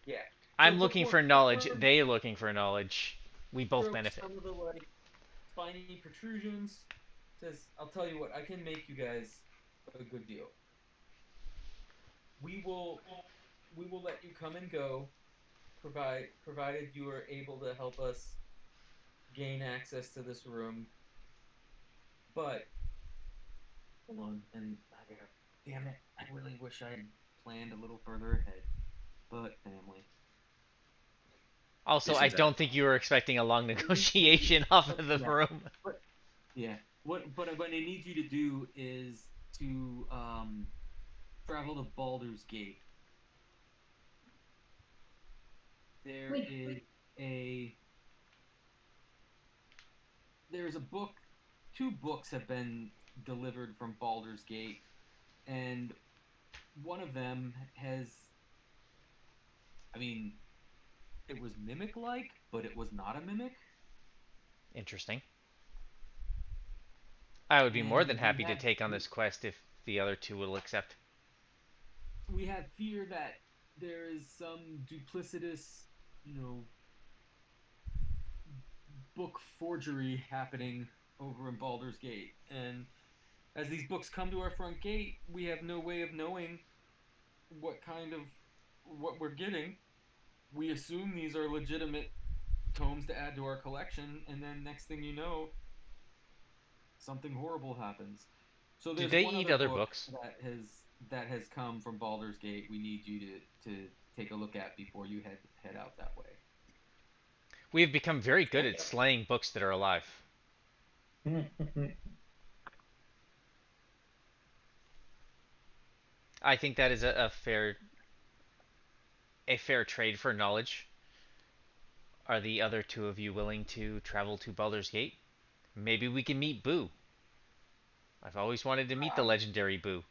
yeah. So I'm looking for knowledge, before they looking for knowledge. We both strokes benefit. some of the like spiny protrusions, says, I'll tell you what, I can make you guys a good deal. We will we will let you come and go, provided you are able to help us gain access to this room. But hold on, and I gotta. Damn it! I really wish I had planned a little further ahead. But family. Also, These I things happen. don't think you were expecting a long negotiation off of the Yeah, room. but yeah. What I need you to do is to travel to Baldur's Gate. There Wait. is a there's a book. Two books have been delivered from Baldur's Gate, and one of them has. I mean, it was mimic-like, but it was not a mimic. Interesting. I would be more than And happy to take on this quest if the other two will accept. we have fear that there is some duplicitous, you know, book forgery happening over in Baldur's Gate. And as these books come to our front gate, we have no way of knowing what we're getting. We assume these are legitimate tomes to add to our collection, and then next thing you know, something horrible happens. So Do there's they one eat other other book books? that has come from Baldur's Gate. We need you to take a look at before you head out that way. We have become very good at slaying books that are alive. I think that is a fair. a fair trade for knowledge. Are the other two of you willing to travel to Baldur's Gate? Maybe we can meet Boo. I've always wanted to meet the legendary Boo.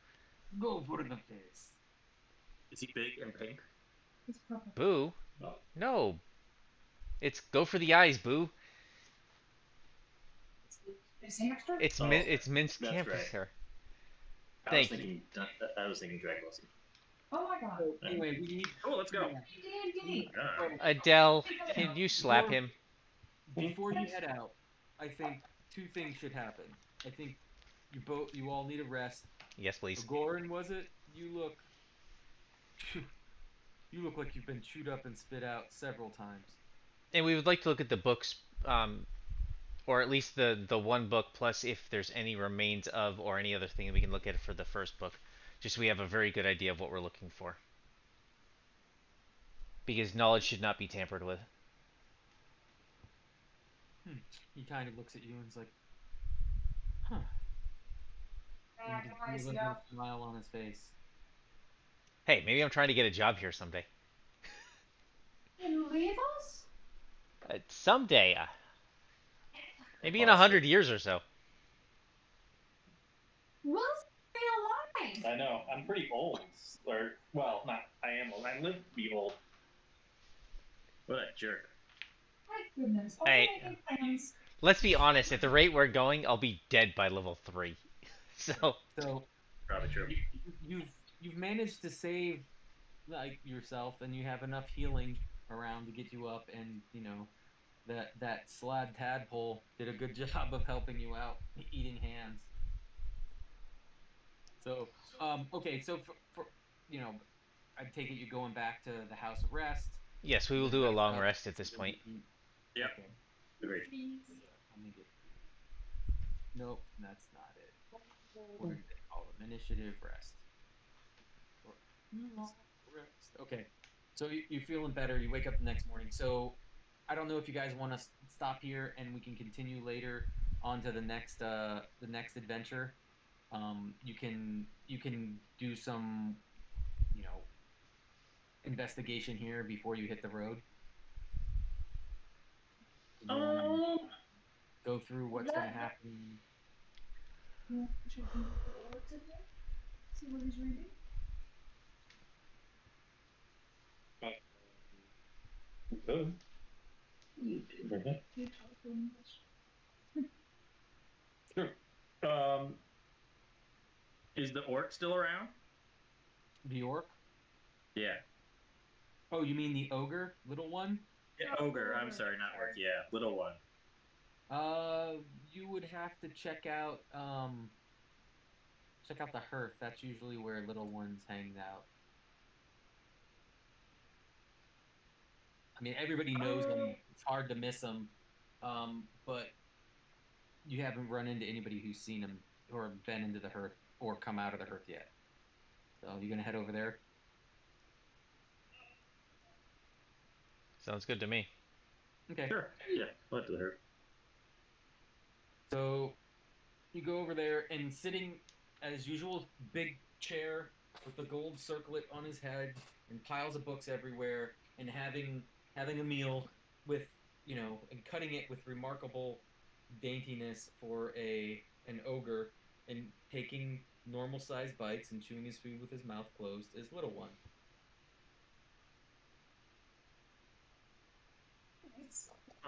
Go for the face. Is he big and pink? Boo? No. No. It's go for the eyes, Boo. It's Oh, it's minced that's campus right. hair. I was Thank you. thinking. I was thinking Dragon Ball Z. Oh my god. So, anyway, we need. Oh, let's go. So, Adele, can you slap before, him? before you head out, I think two things should happen. I think you all need a rest. Yes, please. Goran, was it? You look like you've been chewed up and spit out several times. And we would like to look at the books, or at least the one book, plus if there's any remains of or any other thing we can look at for the first book, just so we have a very good idea of what we're looking for. Because knowledge should not be tampered with. He kind of looks at you and is like, huh. And just feels a smile on his face. Hey, maybe I'm trying to get a job here someday. You leave us? Someday. Maybe in Honestly. 100 years or so. We'll stay alive. I know. I'm pretty old. Or, well, not. I am old. I live to be old. What a jerk. My goodness. Hey. Making plans. Let's be honest, at the rate we're going, I'll be dead by level 3. So Probably true. You've managed to save like yourself, and you have enough healing around to get you up, and you know that slab tadpole did a good job of helping you out, eating hands. So okay, so for you know, I take it you're going back to the house of rest. yes, we will do a long rest at this point. Yeah. Okay. Agreed. Let me get. Nope, that's not it. What did they call them? Initiative rest. Rest. Okay. So you're feeling better. You wake up the next morning. So I don't know if you guys want to stop here and we can continue later on to the next adventure. You can do some, you know, investigation here before you hit the road. Go through what's going to happen. See what he's reading? Good. You talk to English. Sure. Is the orc still around? The orc? Yeah. Oh, you mean the ogre, little one? Yeah, ogre. I'm sorry, not orc. Yeah, little one. You would have to check out the hearth. That's usually where little ones hang out. I mean, everybody knows them. It's hard to miss them, but you haven't run into anybody who's seen them or been into the hearth or come out of the hearth yet. So you're gonna head over there. Sounds good to me. Okay. Sure. Yeah, I'll do her. So you go over there, and sitting as usual, big chair with the gold circlet on his head, and piles of books everywhere, and having a meal with, you know, and cutting it with remarkable daintiness for an ogre, and taking normal sized bites and chewing his food with his mouth closed is little one.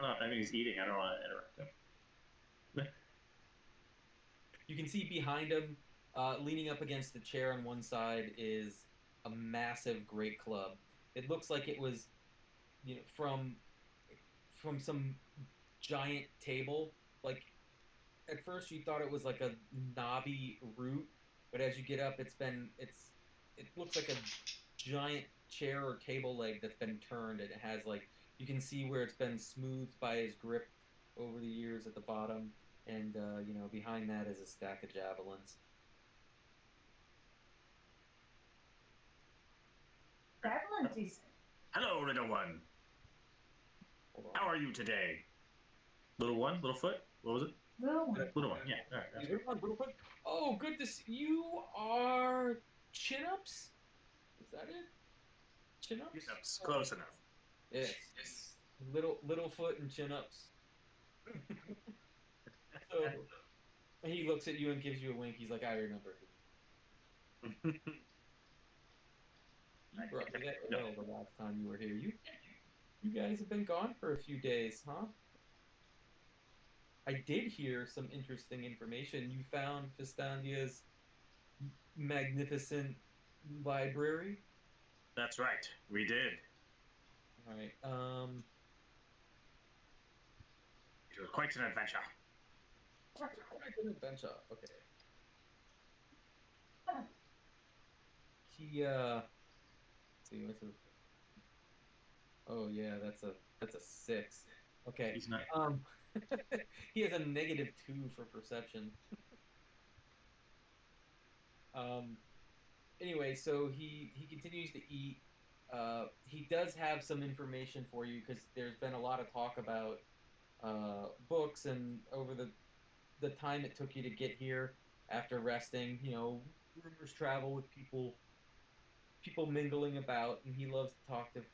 Oh, I mean, he's eating. I don't want to interrupt him. You can see behind him, leaning up against the chair on one side, is a massive great club. It looks like it was, you know, from some giant table. Like, at first you thought it was like a knobby root, but as you get up, it looks like a giant chair or table leg that's been turned, and it has, like, you can see where it's been smoothed by his grip over the years at the bottom, and you know, behind that is a stack of javelins. Javelins, he said. Hello, little one. How are you today? Little one? Little foot? What was it? Little one. Little one, yeah. All right, that's Oh, good to see you. Are chin-ups? Is that it? Chin-ups? Chin-ups, close enough. Yes. Little foot and chin-ups. So he looks at you and gives you a wink. He's like, I remember who. You brought me that ale the last time you were here. You guys have been gone for a few days, huh? I did hear some interesting information. You found Fistandia's magnificent library. That's right. We did. All right. It was quite an adventure. Quite an adventure. Okay. He let's see what's his. Oh yeah, that's a 6. Okay. He's not. He has a -2 for perception. Anyway, so he continues to eat. He does have some information for you because there's been a lot of talk about books and over the time it took you to get here after resting. You know, rumors travel with people mingling about, and he loves to talk to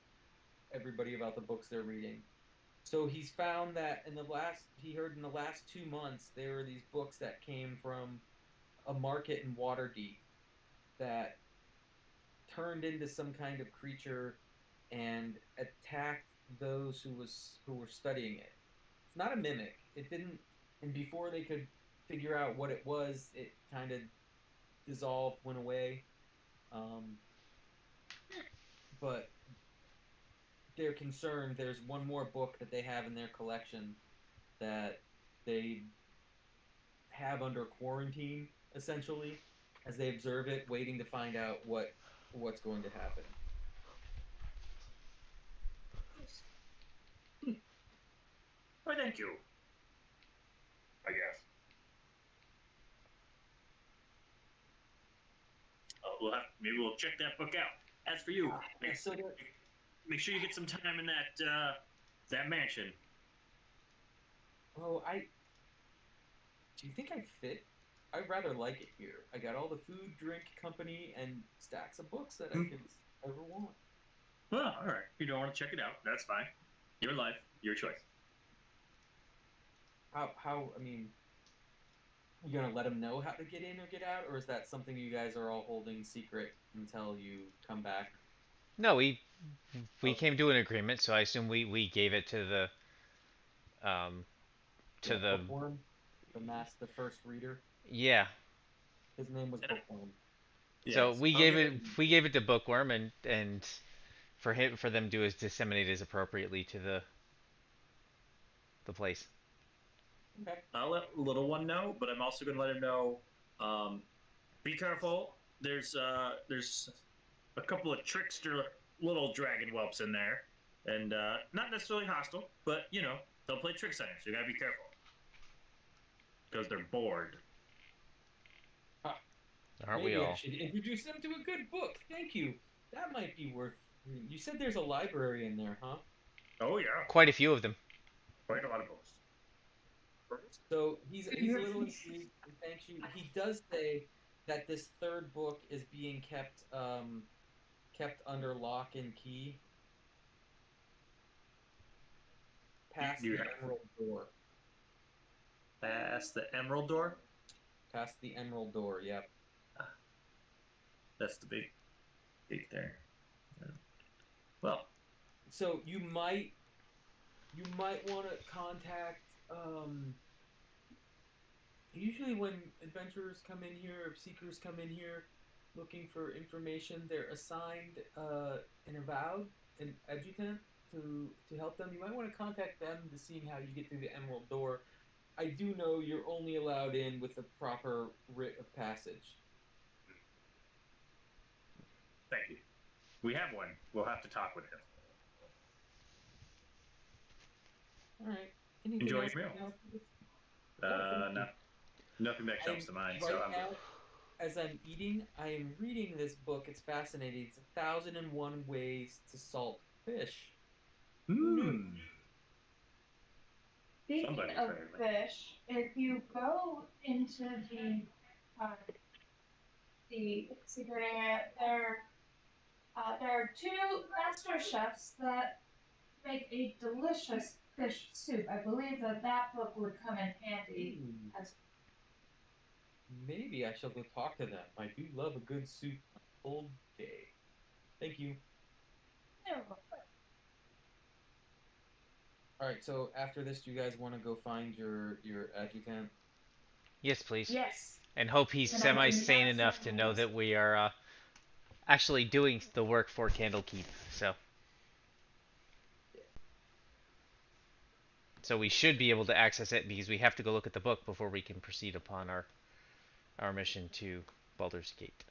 everybody about the books they're reading. So he's found that he heard in the last 2 months there were these books that came from a market in Waterdeep that turned into some kind of creature and attacked those who were studying it. It's not a mimic. It didn't, and before they could figure out what it was, it kind of dissolved, went away. But they're concerned. There's one more book that they have in their collection that they have under quarantine, essentially, as they observe it, waiting to find out what's going to happen. Why, thank you. I guess. Maybe we'll check that book out. As for you, make sure you get some time in that mansion. Oh, do you think I'd fit? I'd rather like it here. I got all the food, drink, company, and stacks of books that I could ever want. Well, all right. You don't want to check it out. That's fine. Your life, your choice. I mean, you gonna let him know how to get in or get out, or is that something you guys are all holding secret until you come back? No, we came to an agreement, so I assume we gave it to the Bookworm, the first reader. yeah. His name was Bookworm. So Yes. we gave it to Bookworm and for them to disseminate as appropriately to the place. Okay. I'll let little one know, but I'm also going to let him know. Be careful. There's a couple of trickster little dragon whelps in there, and not necessarily hostile, but they'll play tricks on you. So you gotta be careful because they're bored. Aren't we Maybe I all? should introduce them to a good book. Thank you. That might be worth. You said there's a library in there, huh? Oh yeah, Quite a few of them. quite a lot of books. So he's a little intrigued. And thanks you. He does say that this third book is being kept under lock and key past the Emerald Door. Past the Emerald Door. Past the Emerald Door. Yep. That's the big thing. Well, so you might want to contact. Usually, when adventurers come in here or seekers come in here looking for information, they're assigned an avowed, an adjutant to help them. You might want to contact them to see how you get through the Emerald Door. I do know you're only allowed in with the proper writ of passage. thank you. We have one. We'll have to talk with him. All right. Anything Enjoy else your meal. No. Nothing that comes to mind. Right So I'm now, as I'm eating, I am reading this book. It's fascinating. It's 1,001 Ways to Salt Fish. Speaking of fish, if you go into the secret area, there There are two master chefs that make a delicious fish soup. I believe that book would come in handy. As Maybe I shall go talk to them. I do love a good soup on a cold day. Thank you. All right. So after this, do you guys want to go find your adjutant? Yes, please. yes. And hope he's Then I will semi-sane not enough to know sacrifice. that we are actually doing the work for Candlekeep. So we should be able to access it because we have to go look at the book before we can proceed upon our mission to Baldur's Gate.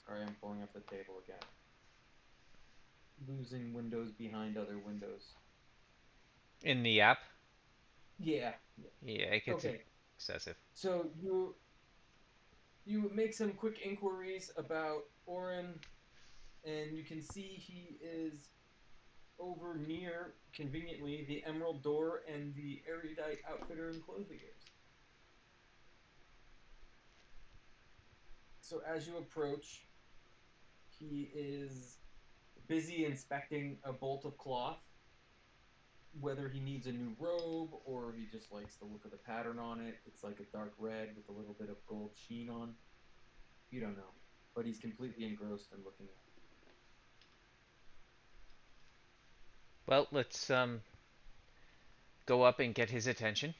Sorry, I'm pulling up the table again. Losing windows behind other windows. In the app? Yeah. Yeah, it gets Okay. excessive. So you make some quick inquiries about Orin, and you can see he is over near, conveniently, the Emerald Door and the Erudite Outfitter and Clothiers. So as you approach, he is busy inspecting a bolt of cloth. Whether he needs a new robe or he just likes the look of the pattern on it. It's like a dark red with a little bit of gold sheen on. You don't know. But he's completely engrossed in looking at it. Well, let's go up and get his attention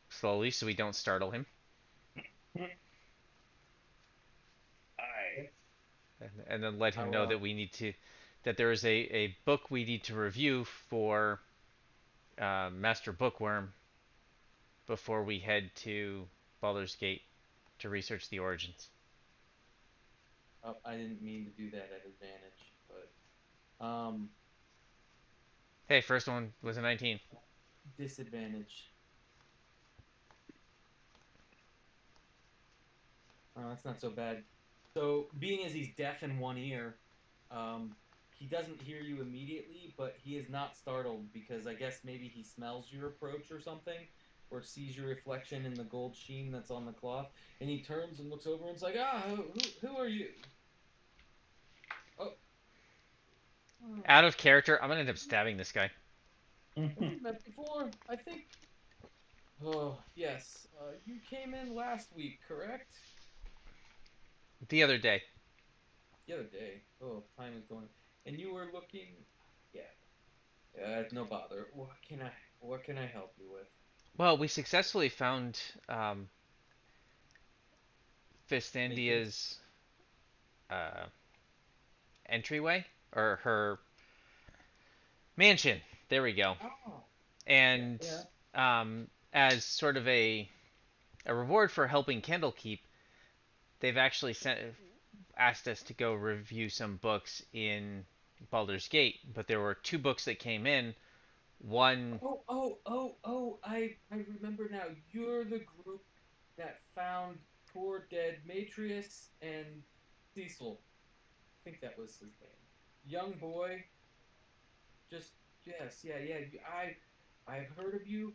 slowly so we don't startle him. Aye. And then let him know I'll, that that there is a book we need to review for Master Bookworm before we head to Baldur's Gate to research the origins. I didn't mean to do that at advantage, but Hey, first one was a 19. disadvantage. That's not so bad. So, being as he's deaf in one ear, he doesn't hear you immediately, but he is not startled because I guess maybe he smells your approach or something, or sees your reflection in the gold sheen that's on the cloth, and he turns and looks over and is like, "Ah, who are you?" Oh, Out of character, I'm gonna end up stabbing this guy. we've met before, I think. Oh, yes. You came in last week, correct? The other day. The other day. Oh, time is going. And you were looking. Yeah. No bother. What can I help you with? Well, we successfully found Matrix? Fistandia's uh, entryway, or her mansion. There we go. Oh, yeah, And yeah. as sort of a reward for helping Candlekeep, they've actually asked us to go review some books in Baldur's Gate. But there were two books that came in. One, Oh! I remember now. You're the group that found poor dead Matrius and Cecil. I think that was his name. Young boy. Just yes, yeah. I've heard of you.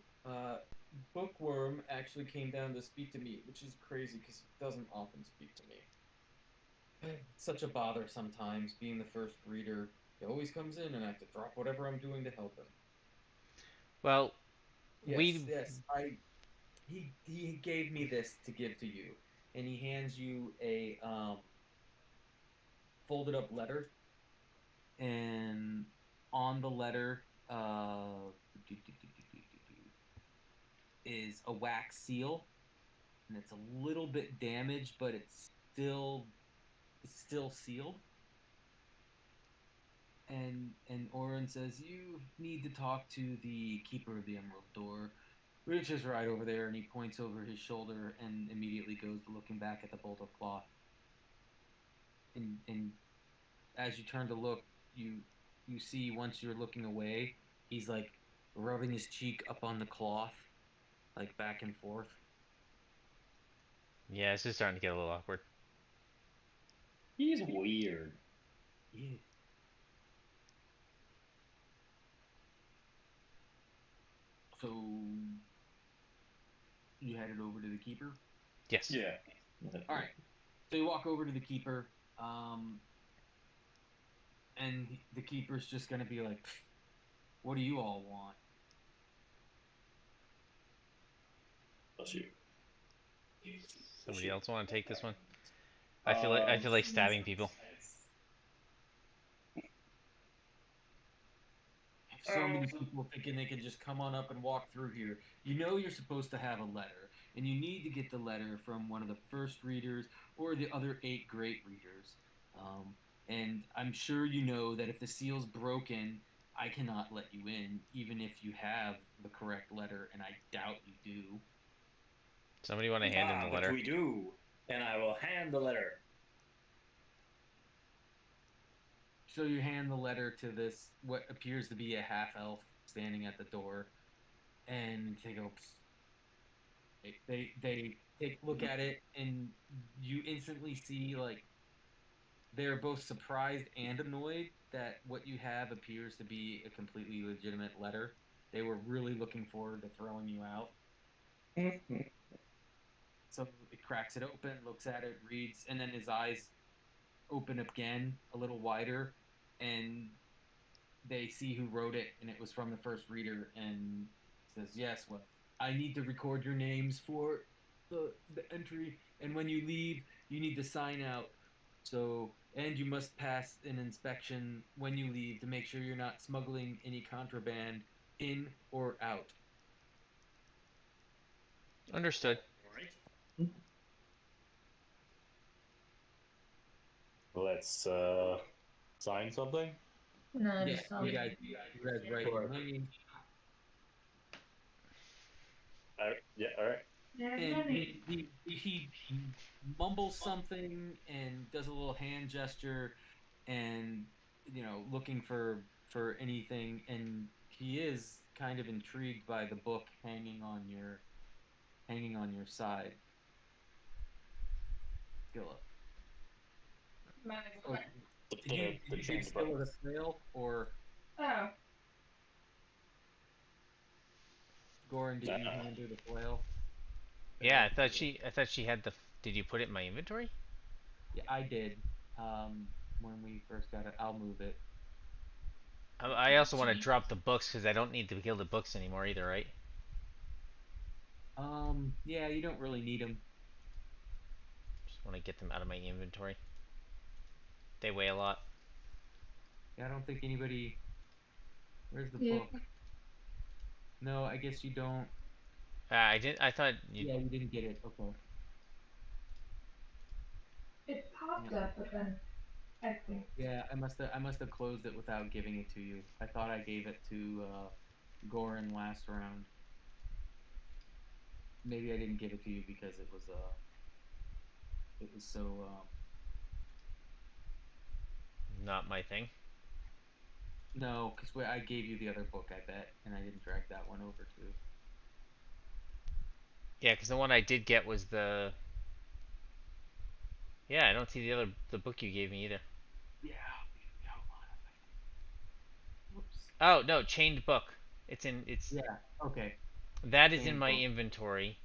Bookworm actually came down to speak to me, which is crazy because he doesn't often speak to me. Such a bother sometimes, being the first reader. He always comes in and I have to drop whatever I'm doing to help him. well, Yes, we yes. He gave me this to give to you, and he hands you a folded up letter, and on the letter is a wax seal, and it's a little bit damaged, but it's still sealed. And Oren says you need to talk to the keeper of the Emerald Door. Reaches right over there and he points over his shoulder and immediately goes to looking back at the bolt of cloth. And as you turn to look, you see once you're looking away, he's like rubbing his cheek up on the cloth, like back and forth. yeah, this is starting to get a little awkward. He's weird. Yeah. So you headed over to the keeper. Yes. Yeah. All right. So you walk over to the keeper, and the keeper's just gonna be like, "What do you all want?" Bless you. Somebody else want to take this one? I feel like stabbing people. So many people thinking they can just come on up and walk through here. You know you're supposed to have a letter, and you need to get the letter from one of the first readers or the other 8 great readers. And I'm sure you know that if the seal's broken, I cannot let you in, even if you have the correct letter, and I doubt you do. Somebody want to hand him the But letter? we do, and I will hand the letter. So you hand the letter to this, what appears to be a half elf standing at the door, and they go, they take a look at it, and you instantly see like they're both surprised and annoyed that what you have appears to be a completely legitimate letter. They were really looking forward to throwing you out. So it cracks it open, looks at it, reads, and then his eyes open again a little wider, and they see who wrote it, and it was from the first reader, and says, "Yes, well, I need to record your names for the entry, and when you leave, you need to sign out. So, and you must pass an inspection when you leave to make sure you're not smuggling any contraband in or out." Understood. All right. Let's sign something. No, Yeah, just tell me. you guys write your Sure. names, Yeah. All right. There's and money. he mumbles something and does a little hand gesture, and looking for anything, and he is kind of intrigued by the book hanging on your side. Skilla. Money. Oh, did The you give chained book. Skilla the flail, or Oh, Goran, did you hand her the flail? Yeah, I thought she had the. Did you put it in my inventory? Yeah, I did. When we first got it, I'll move it. I also want to drop the books because I don't need to kill the books anymore either, right? Yeah, you don't really need them. Just want to get them out of my inventory. They weigh a lot. I don't think anybody. Where's the yeah. book? No, I guess you don't. I didn't. I thought you. Yeah, you didn't get it. Okay. It popped Yeah. up, but then I think. Yeah, I must have closed it without giving it to you. I thought I gave it to Goran last round. Maybe I didn't give it to you because it was so Not my thing. no, because I gave you the other book, I bet, and I didn't drag that one over too. Yeah, because the one I did get was the. Yeah, I don't see the book you gave me either. Yeah, hold on a second. Whoops. Oh no, chained book. It's Yeah. Okay. that is in Chain my book. inventory.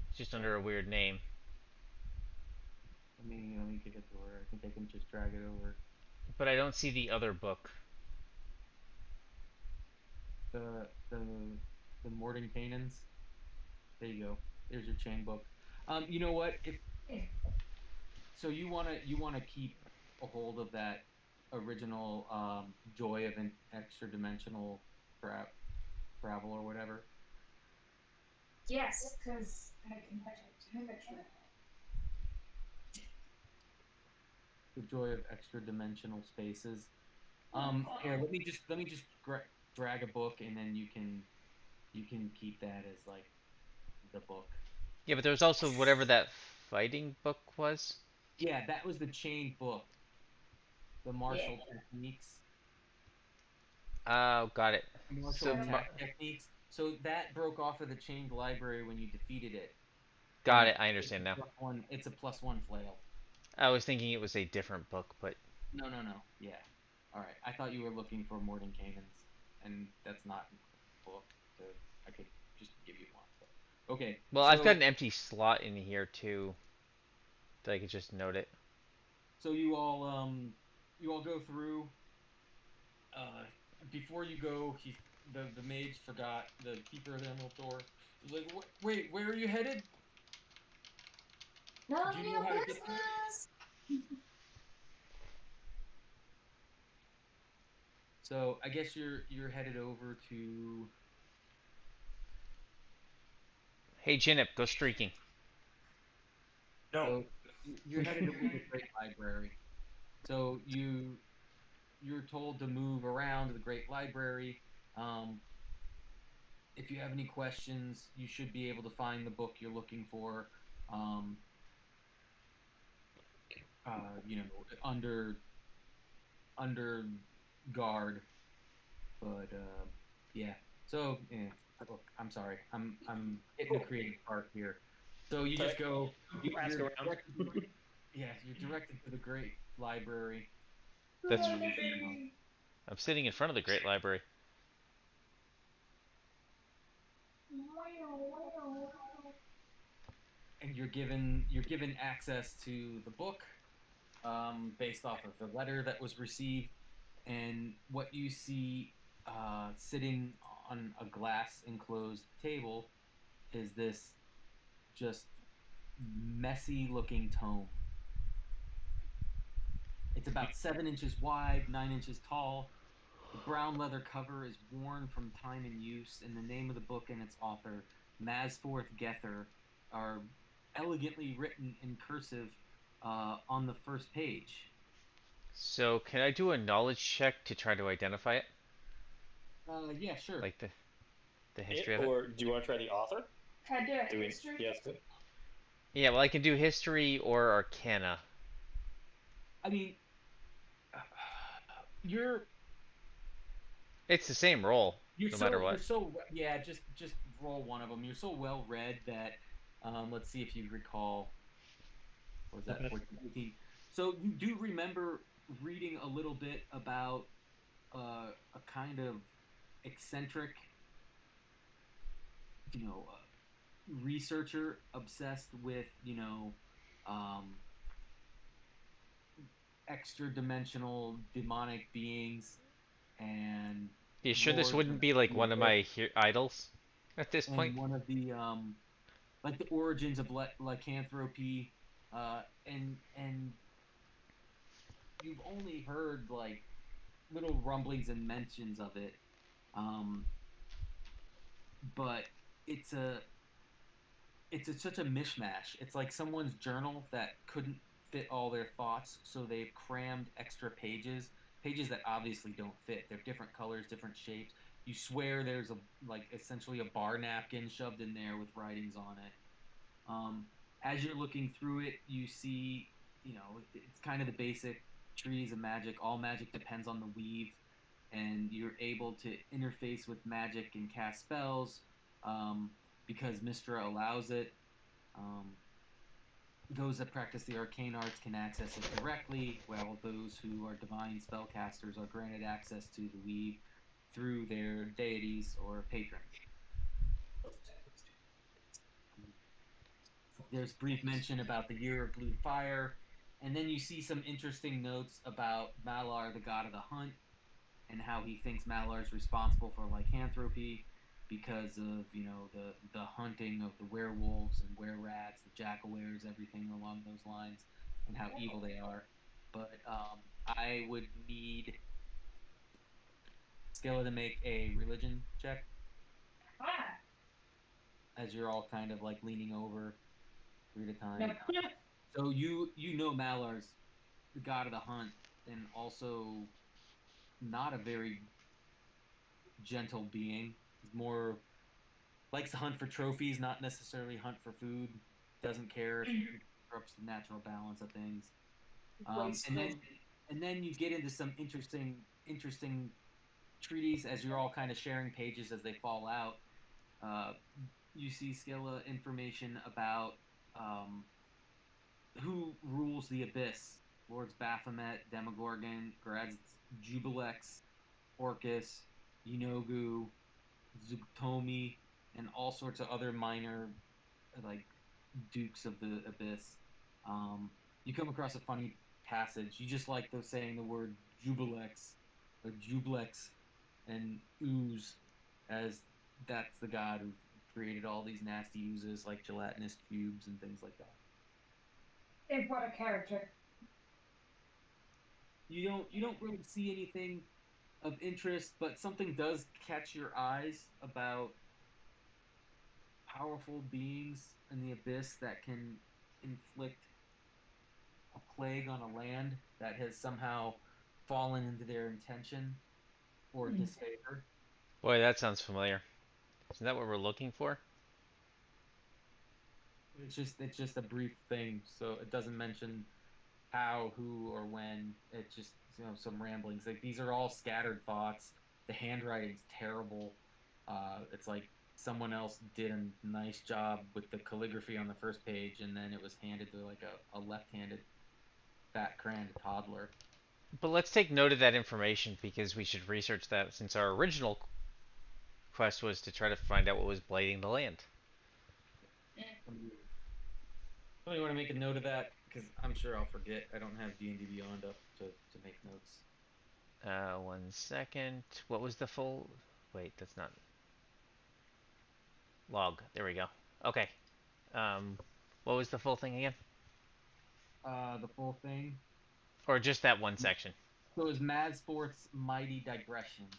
It's just Okay. under a weird name. Let me give it to her. I think I can just drag it over. But I don't see the other book. The Morden Canaans. There you go. There's your chain book. You know what? If so, you wanna keep a hold of that original Joy of an Extra Dimensional Travel or whatever. Yes, because I can touch it too much. The Joy of Extra Dimensional Spaces. Here, let me just drag a book, and then you can keep that as like the book. Yeah, but there was also whatever that fighting book was. Yeah, that was the chain book, the Yeah. martial techniques, Oh, got it. martial So attack techniques. So that broke off of the chained library when you defeated it, and got it. I it's understand a now. plus one. It's a +1 flail. I was thinking it was a different book, but No, no, no. Yeah. All right. I thought you were looking for Morden Canaans, and that's not in the book. So I could just give you one. But, okay. well, I've got So an empty slot in here too that I could just note it. So you all go through. Before you go, the mage forgot the keeper of the Emerald Door. He's like, wait, where are you headed? None Do of you know your how to get there? business. So I guess you're headed over to. Hey, Jinip, go streaking. No. So you're headed over to the Great Library. So you're told to move around the Great Library. If you have any questions, you should be able to find the book you're looking for. Under guard. But yeah. So look, I'm sorry. I'm hitting the creative part here. So you just go. Ask You're around. yeah, you're directed to the Great Library. That's. And, I'm sitting in front of the Great Library. and you're given access to the book based off of the letter that was received, and what you see sitting on a glass enclosed table is this just messy looking tome. It's about 7 inches wide, 9 inches tall. The brown leather cover is worn from time and use, and the name of the book and its author, Masforth Gether, are elegantly written in cursive on the first page. So, can I do a knowledge check to try to identify it? Yeah, sure. Like the history of it? Or do you want to try the author? Can I do a Do we? history? Yes. Yeah, well, I can do history or arcana. I mean, you're It's the same roll, no matter what. you're so yeah. Just roll one of them. You're so well read that let's see if you recall. Or was that 14, 18? So you do remember reading a little bit about a kind of eccentric, researcher obsessed with, um, extra dimensional demonic beings and You sure this lords of wouldn't be like the one of abyss, my idols at this point? and one of the like the origins of lycanthropy, and you've only heard like little rumblings and mentions of it, um, but it's a such a mishmash. It's like someone's journal that couldn't fit all their thoughts, so they've crammed extra pages that obviously don't fit. They're different colors, different shapes. You swear there's essentially a bar napkin shoved in there with writings on it. As you're looking through it, you see, it's kind of the basic trees of magic. All magic depends on the weave, and you're able to interface with magic and cast spells because Mistra allows it. Um, those that practice the arcane arts can access it directly, while those who are divine spellcasters are granted access to the weave through their deities or patrons. There's brief mention about the year of blue fire, and then you see some interesting notes about Malar, the god of the hunt, and how he thinks Malar is responsible for lycanthropy because of the hunting of the werewolves and were-rats, the jack-o'-wares, everything along those lines, and how evil they are. But I would need Skilla to make a religion check Ah, as you're all kind of like leaning over three at a time. no. So you know Malar's the god of the hunt, and also not a very gentle being. He's more likes to hunt for trophies, not necessarily hunt for food. Doesn't care if it disrupts the natural balance of things. And then you get into some interesting treaties as you're all kind of sharing pages as they fall out. You see Skilla information about who rules the Abyss: Lords Baphomet, Demogorgon, Graz, Jubilex, Orcus, Yinogu, Zutomi, and all sorts of other minor like dukes of the Abyss. You come across a funny passage. You just like the saying the word jubilex or jublex and ooze, as that's the god who created all these nasty oozes like gelatinous cubes and things like that. And what a character. You don't really see anything of interest, but something does catch your eyes about powerful beings in the abyss that can inflict a plague on a land that has somehow fallen into their intention or disfavor. Boy, that sounds familiar. Isn't that what we're looking for? It's just a brief thing, so it doesn't mention how, who, or when. It's just some ramblings. Like these are all scattered thoughts. The handwriting's terrible. It's like someone else did a nice job with the calligraphy on the first page, and then it was handed to like a left-handed fat crammed toddler. But let's take note of that information because we should research that since our original quest was to try to find out what was blighting the land. Somebody want to make a note of that because I'm sure I'll forget. I don't have D&D Beyond up to make notes. 1 second. What was the full? Wait, that's not log. There we go. Okay. What was the full thing again? The full thing. Or just that one section? So it was Madsport's Mighty Digressions.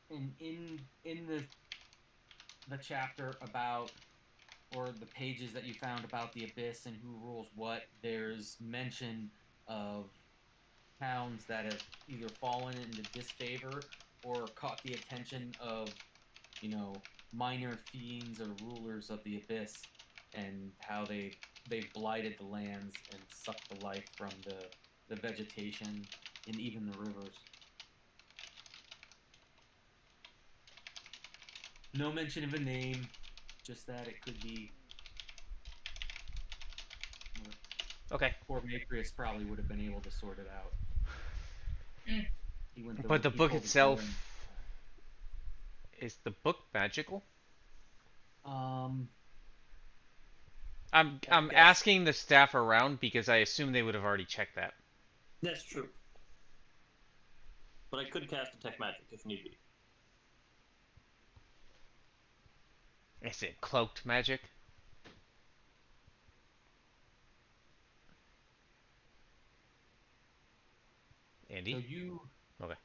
And in the chapter about, or the pages that you found about the Abyss and who rules what, there's mention of towns that have either fallen into disfavor or caught the attention of, minor fiends or rulers of the Abyss, and how they've blighted the lands and sucked the life from the vegetation and even the rivers. No mention of a name, just that it could be. Okay. Poor Matrius probably would have been able to sort it out. But the book itself, is the book magical? I'm asking the staff around because I assume they would have already checked that. That's true. But I could cast Detect Magic if need be. Is it cloaked magic? Andy? So you. Okay.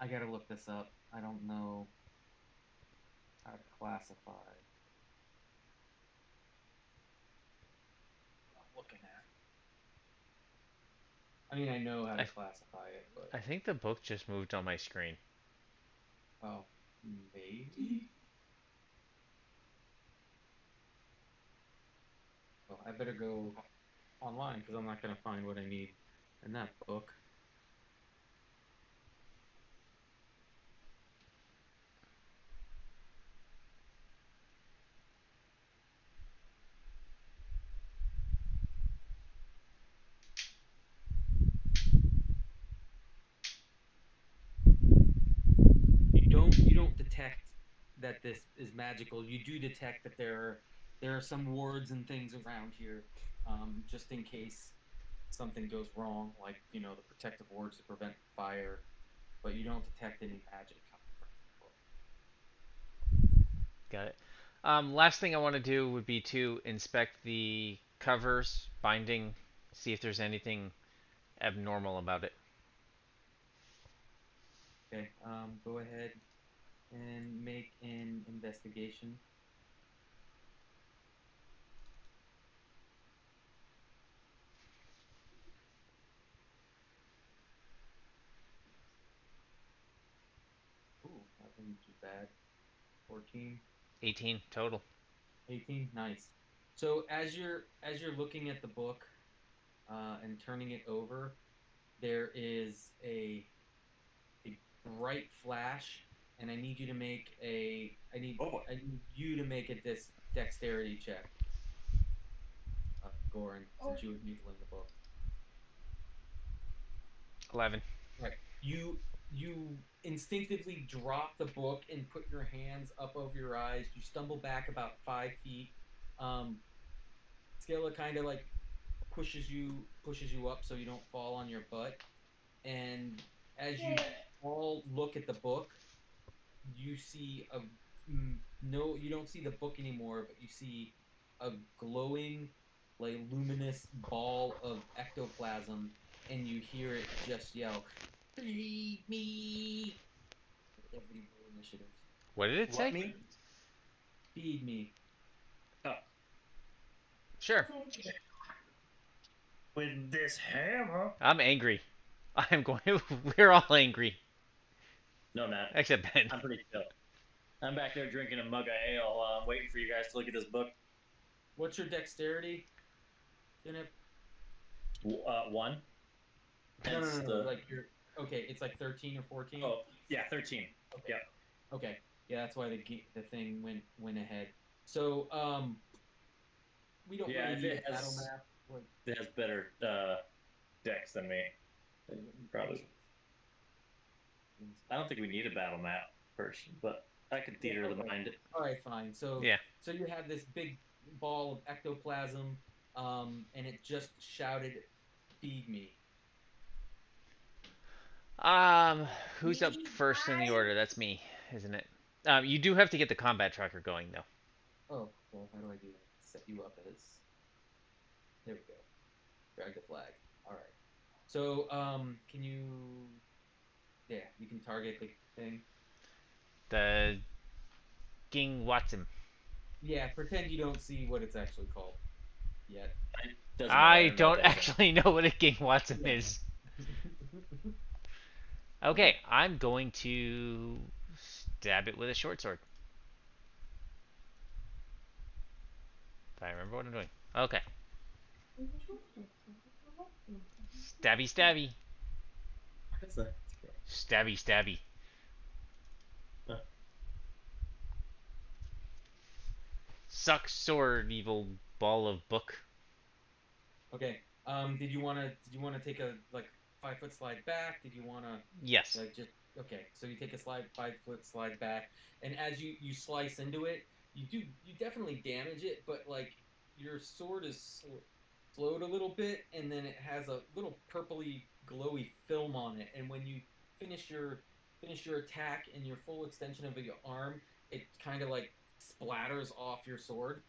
I gotta look this up. I don't know how to classify. I'm looking at. I mean, I know how to classify it, but. I think the book just moved on my screen. Oh, maybe? Oh, I better go online because I'm not going to find what I need in that book. You don't detect that this is magical. You do detect that there are some wards and things around here, just in case something goes wrong, like the protective wards to prevent fire. But you don't detect any magic coming from the book. Got it. Last thing I want to do would be to inspect the covers, binding, see if there's anything abnormal about it. Okay, go ahead and make an investigation. Ooh, that wasn't too bad. 14. 18 total. 18, nice. So as you're looking at the book and turning it over, there is a bright flash, and I need you to make a dexterity check, Goran, since you were handling the book. 11. Right. You you instinctively drop the book and put your hands up over your eyes. You stumble back about 5 feet. Um, Skilla kind of like pushes you up so you don't fall on your butt. And as you all look at the book, you see a no, you don't see the book anymore, but you see a glowing, like luminous ball of ectoplasm, and you hear it just yell, "Feed me!" Every initiative. What did it What say? me? Feed me. Oh, Sure. with this hammer. I'm angry. I'm going. We're all angry, No, I'm not. except Ben. I'm pretty chill. I'm back there drinking a mug of ale, waiting for you guys to look at this book. What's your dexterity? One. No, Hence no. the. Like you're okay. It's like 13 or 14. Oh, yeah, 13. Okay. Yep. Okay. Yeah, that's why the thing went ahead. So we don't Yeah, really if need it a battle has, map. Like, it has better decks than me. Probably. I don't think we need a battle map first, but I can theater the mind. all right, fine. So Yeah. so you have this big ball of ectoplasm, and it just shouted, "Feed me." Um, who's up first in the order? That's me, isn't it? You do have to get the combat tracker going though. Oh, well, how do I do that? Set you up as. There we go. Drag the flag. All right. So, can you? Yeah, you can target the thing. The Ging Watson. Yeah, pretend you don't see what it's actually called yet. It doesn't matter. I I don't know what don't that is. actually know what a Ging Watson Yeah. is. Okay, I'm going to stab it with a short sword. If I remember what I'm doing. Okay. Stabby, stabby. That's a, Stabby, stabby. uh, Suck sword, evil ball of book. Okay. Did you wanna take a like 5 foot slide back? Did you wanna Yes. like just okay? So you take a 5 foot slide back, and as you slice into it, you definitely damage it, but like your sword is slowed a little bit, and then it has a little purpley glowy film on it, and when you finish your finish your attack and your full extension of your arm, it kind of like splatters off your sword.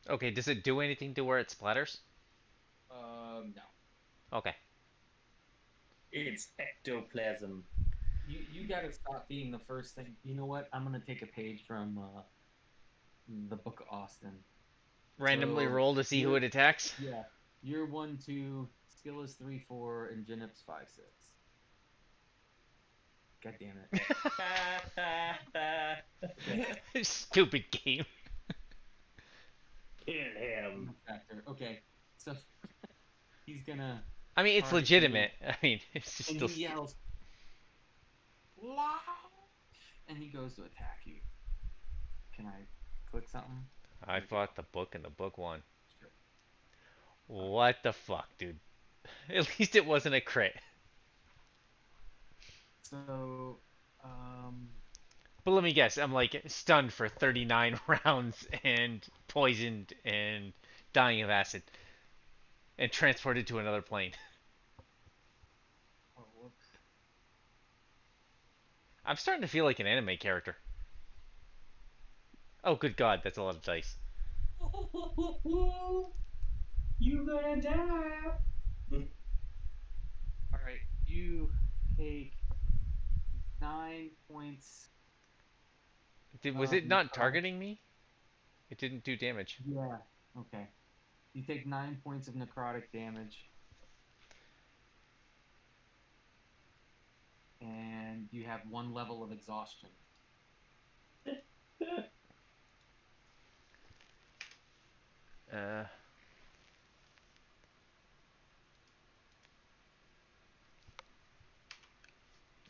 Okay, does it do anything to where it splatters? No. Okay. it's ectoplasm. You got to stop being the first thing. You know what? I'm gonna take a page from the Book of Austin. Randomly So, roll to see who it attacks? Yeah, you're 1, 2, skill is 3, 4, and Genip's 5, 6. God damn it! Stupid game. Kill him. Factor. Okay, so he's gonna I mean, it's target you, legitimate. I mean, it's just and still. he yells, "Life!" and he goes to attack you. Can I click something? I fought the book and the book won. Sure. What the fuck, dude? At least it wasn't a crit. So, But let me guess, I'm like stunned for 39 rounds and poisoned and dying of acid and transported to another plane. oh, whoops. I'm starting to feel like an anime character. Oh, good god, that's a lot of dice. You gonna die. All right, you take 9 points. Was it not targeting me? It didn't do damage. Yeah. Okay. You take 9 points of necrotic damage, and you have 1 level of exhaustion. Uh,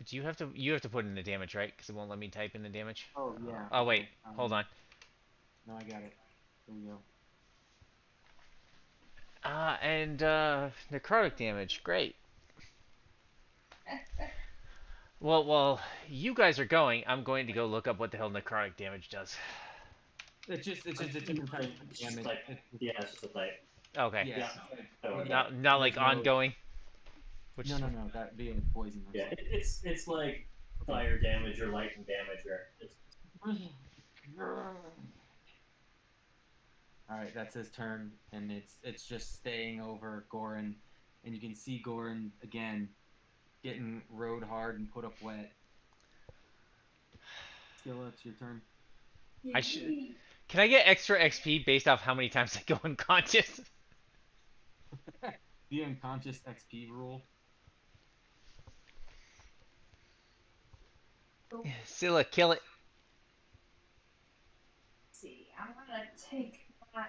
do you have to put in the damage, right? Because it won't let me type in the damage. Oh yeah. Oh wait, Okay. hold on. No, I got it. Here we go. And necrotic damage, great. Well, you guys are going. I'm going to go look up what the hell necrotic damage does. It's just a different type of It's just damage. like, yeah, it's just a type. Okay. Yeah. Yeah. Oh, okay. Not like There's no- ongoing. Which No, that'd be poisonous. Yeah, it's like Okay. fire damage or lightning damage, or it's All right, that's his turn, and it's just staying over Goran, and you can see Goran again getting rode hard and put up wet. Skilla, it's your turn. I should. Can I get extra XP based off how many times I go unconscious? The unconscious XP rule. Scylla, kill it. See, I'm gonna take my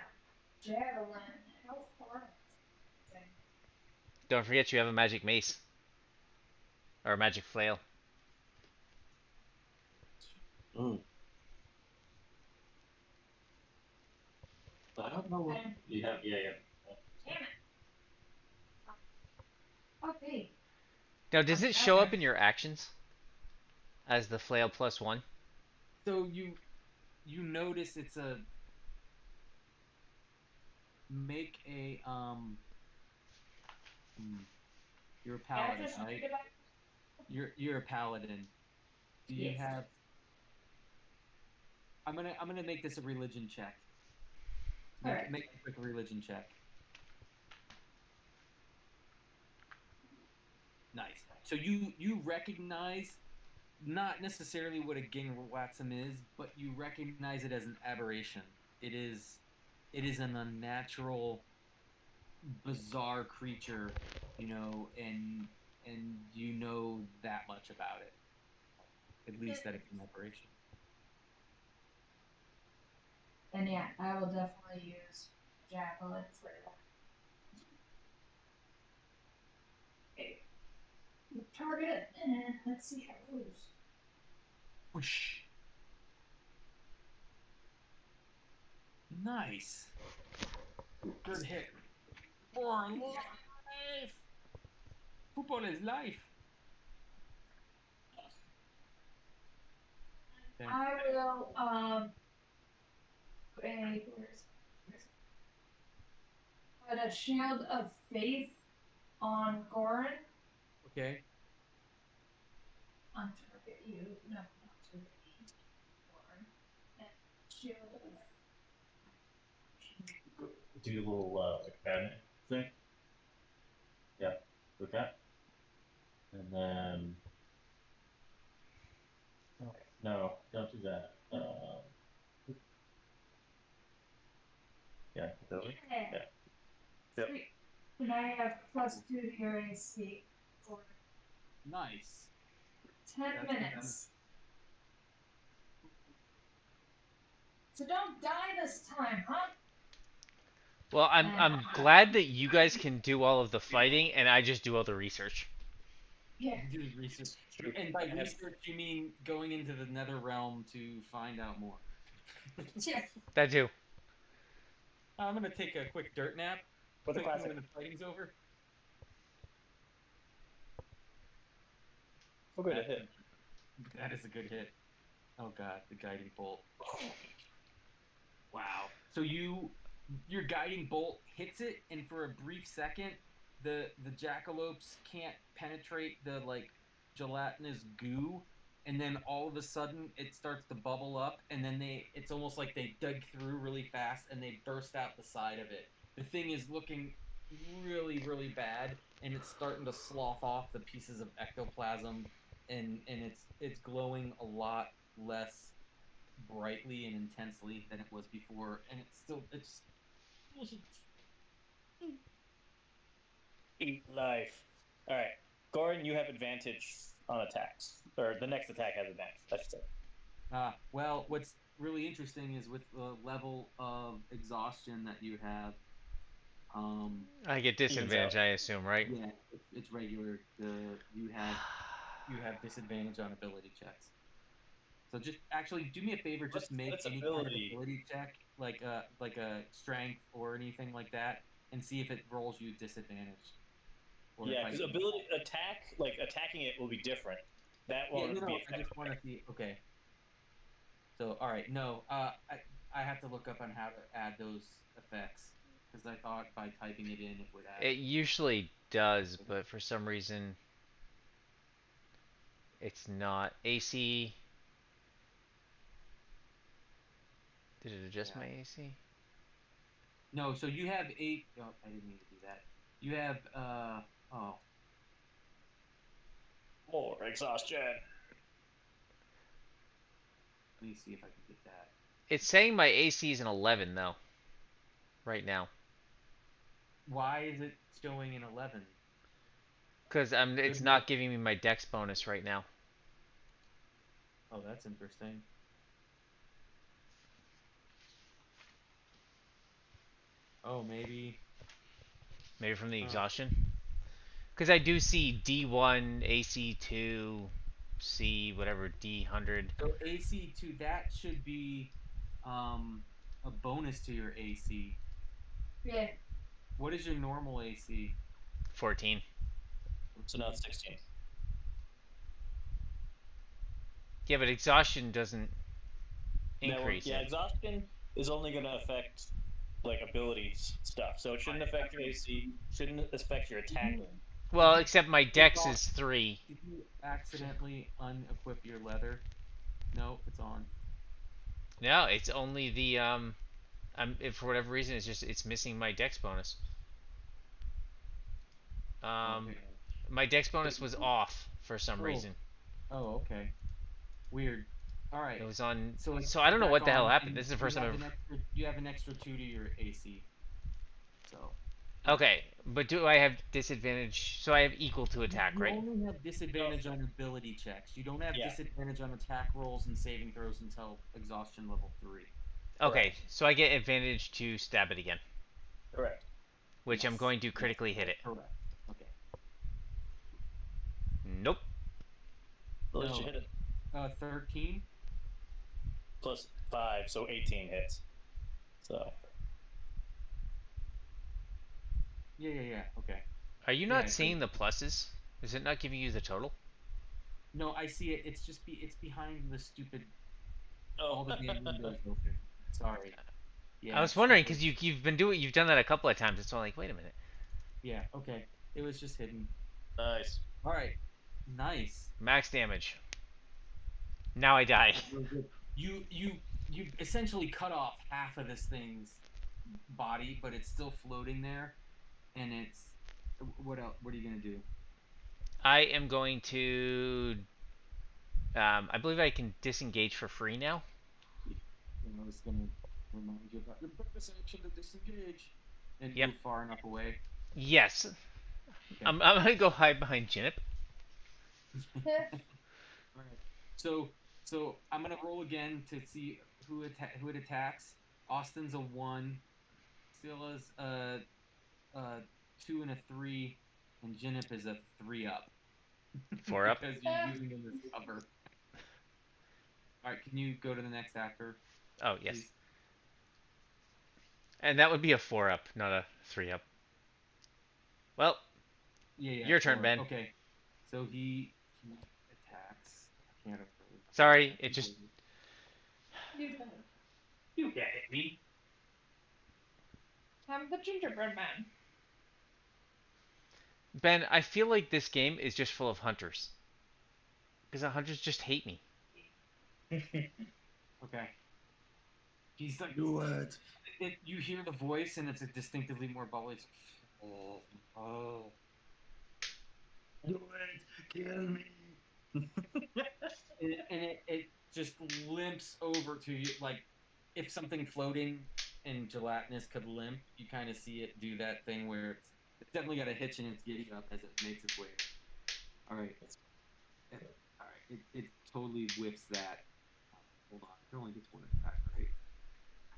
javelin. How far? Don't forget you have a magic mace. Or a magic flail. I don't know what you have. Yeah. Damn it. Okay. Now, does it show up in your actions? As the flail +1? So you notice it's a make a you're a paladin, right? You're a paladin. Do you Yes. have? I'm gonna make this a religion check. Alright. Make a quick religion check. Nice. So you recognize not necessarily what a Gingwatsum is, but you recognize it as an aberration. It is an unnatural, bizarre creature, you know, and you know that much about it. At least that it's an aberration. And yeah, I will definitely use javelin for that. Okay. Target it, and let's see how it goes. Whoosh. Nice. Good hit. For life. Football is life. Okay. I will put a shield of faith on Goran. Okay. On target you. No, not target me. Goran. And shield of Do a little like cabinet thing. Yeah. Okay. And then no, don't do that. Yeah, it's over. Yeah. Yep. Sweet. And I have +2 to your AC for Nice. 10 That's minutes. So don't die this time, huh? Well, I'm glad that you guys can do all of the fighting and I just do all the research. Yeah. You do research. And by research, you mean going into the nether realm to find out more. Yeah. That too. I'm going to take a quick dirt nap. What's the classic? When the fighting's over. We'll go to hit. That is a good hit. Oh god, the guiding bolt. Wow. So your guiding bolt hits it, and for a brief second, the jackalopes can't penetrate the like gelatinous goo, and then all of a sudden it starts to bubble up, and then it's almost like they dug through really fast and they burst out the side of it. The thing is looking really, really bad, and it's starting to slough off the pieces of ectoplasm, and it's glowing a lot less brightly and intensely than it was before, and it's Eat life. All right, Goran, you have advantage on attacks, or the next attack has advantage. I should say. Well, what's really interesting is with the level of exhaustion that you have. I get disadvantage, I assume, right? Yeah, it's regular. You have disadvantage on ability checks. So just actually do me a favor. Just make any kind of ability check, like a strength or anything like that, and see if it rolls you disadvantage. Yeah, because ability attacking it will be different. That Yeah, won't no, be I effective. just want to see. Okay. So, all right, no, I have to look up on how to add those effects because I thought by typing it in it would add. It usually does, but for some reason it's not. AC. Did it adjust Yeah. my AC? No, so you have eight. Oh, I didn't mean to do that. You have oh, More exhaustion. let me see if I can get that. It's saying my AC is an 11 though. Right now. Why is it showing an 11? Because it's not giving me my dex bonus right now. Oh, that's interesting. Oh, maybe. Maybe from the Huh. exhaustion. Because I do see D1, AC2, C, whatever, D100. So AC2, that should be a bonus to your AC. Yeah. What is your normal AC? 14. So now it's 16. Yeah, but exhaustion doesn't That one, increase yeah, it. exhaustion is only going to affect like abilities stuff. So it shouldn't affect your AC, shouldn't affect your attack. Well, Did you except my take dex off- is 3. Did you accidentally unequip your leather? No, it's on. No, it's only the if for whatever reason it's missing my dex bonus. Okay. My dex bonus was off for some Oh, reason. oh, okay. Weird. All It right. was on. So it's So I don't know back what the hell on, happened. and This is the first time you have an extra 2 to your AC. So. Okay, but do I have disadvantage? So I have equal to attack, You right? only have disadvantage on ability checks. You don't have Yeah. disadvantage on attack rolls and saving throws until exhaustion level 3. Okay, Correct. so I get advantage to stab it again, Correct. which I'm Yes. going to Yes, critically hit it. correct. Okay. Nope. At least you No. hit it. 13. Plus 5, so 18 hits. So. Yeah. Okay. Are you Yeah. not seeing the pluses? Is it not giving you the total? No, I see it. It's just it's behind the stupid all Oh. the damn windows open. Sorry. Yeah. I was it's wondering just- because you've done that a couple of times. It's all like, wait a minute. Yeah. Okay. It was just hidden. Nice. All right. Nice. Max damage. Now I die. Really good. You essentially cut off half of this thing's body, but it's still floating there, and it's what else? What are you gonna do? I am going to. I believe I can disengage for free now. I was gonna remind you about your bonus action to disengage and Yep. move far enough away. Yes. Okay. I'm gonna go hide behind Jinip. All right. So I'm gonna roll again to see who it attacks. Austin's a 1. Scylla's a 2 and a 3, and Jinip is a 3 up. 4 up. Because you're using them as cover. All right, can you go to the next actor? Oh yes. Please? And that would be a 4 up, not a 3 up. Well, Yeah. your turn, 4. Ben. Okay. So he attacks. I can't afford. Sorry, it just. You can't hit me. I'm the gingerbread man. Ben, I feel like this game is just full of hunters. Because the hunters just hate me. Okay. He's like, Do it. You hear the voice, and it's a distinctively more bubbly. It's, oh. Do it. Kill me. And it just limps over to you. Like, if something floating and gelatinous could limp, you kind of see it do that thing where it's definitely got a hitch in its giddy up as it makes its way. All right. All right. It totally whiffs that. Hold on. It only gets one attack, right?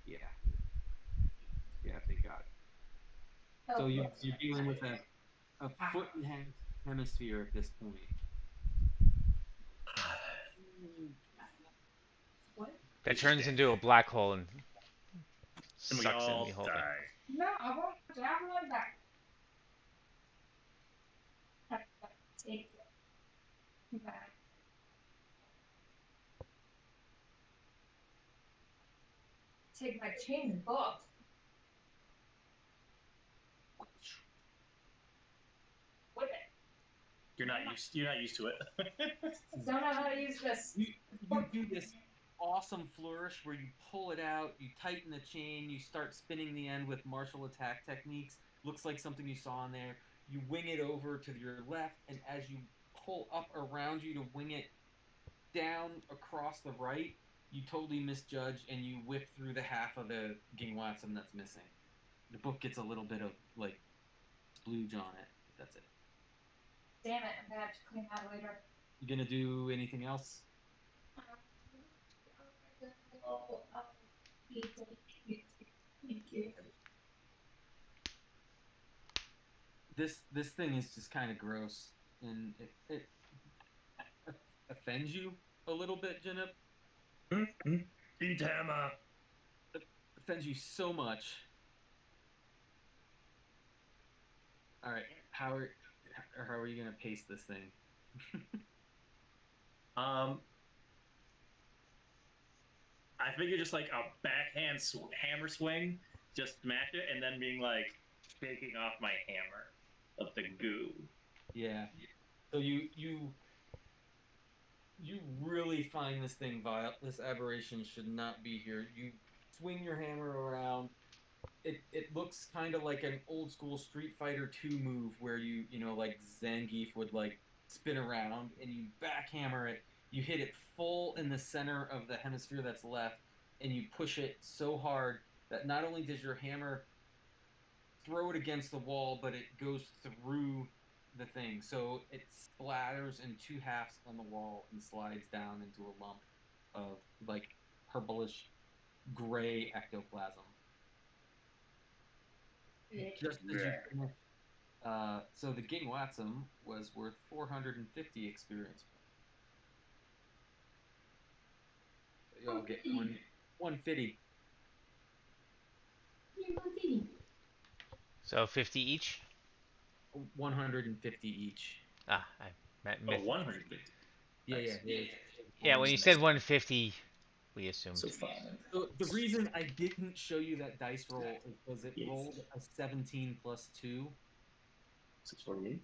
Yeah. Yeah, thank God. So you're dealing with a foot and a half hemisphere at this point. What? That turns into a black hole and And we sucks in all the whole die. thing. No, I won't javelin back. Take it back. take my chain and book. Whip it. You're not used to it. Don't know how to use this. You do this awesome flourish where you pull it out, you tighten the chain, you start spinning the end with martial attack techniques. Looks like something you saw in there. You wing it over to your left, and as you pull up around you to wing it down across the right, you totally misjudge and you whip through the half of the Gingwatsum that's missing. The book gets a little bit of like splooge on it. But that's it. Damn it! I'm gonna have to clean that later. You gonna do anything else? This thing is just kind of gross, and it offends you a little bit, Janup. Eat hammer. It offends you so much. All right, how are you gonna pace this thing? I figure just like a backhand hammer swing, just smash it, and then being like shaking off my hammer of the goo. Yeah. So you really find this thing vile. This aberration should not be here. You swing your hammer around. It looks kind of like an old school Street Fighter 2 move where you know like Zangief would like spin around and you backhammer it. You hit it full in the center of the hemisphere that's left, and you push it so hard that not only does your hammer throw it against the wall, but it goes through the thing. So it splatters in two halves on the wall and slides down into a lump of like purplish gray ectoplasm. Just as you finish, so the Gingwatsum was worth 450 experience points. So you all get 150. So 50 each? 150 each. Ah, I meant Oh, 150. Yeah. Yeah, when you said 150, we assumed. So fine. So the reason I didn't show you that dice roll is because it rolled a 17 plus 2. 648.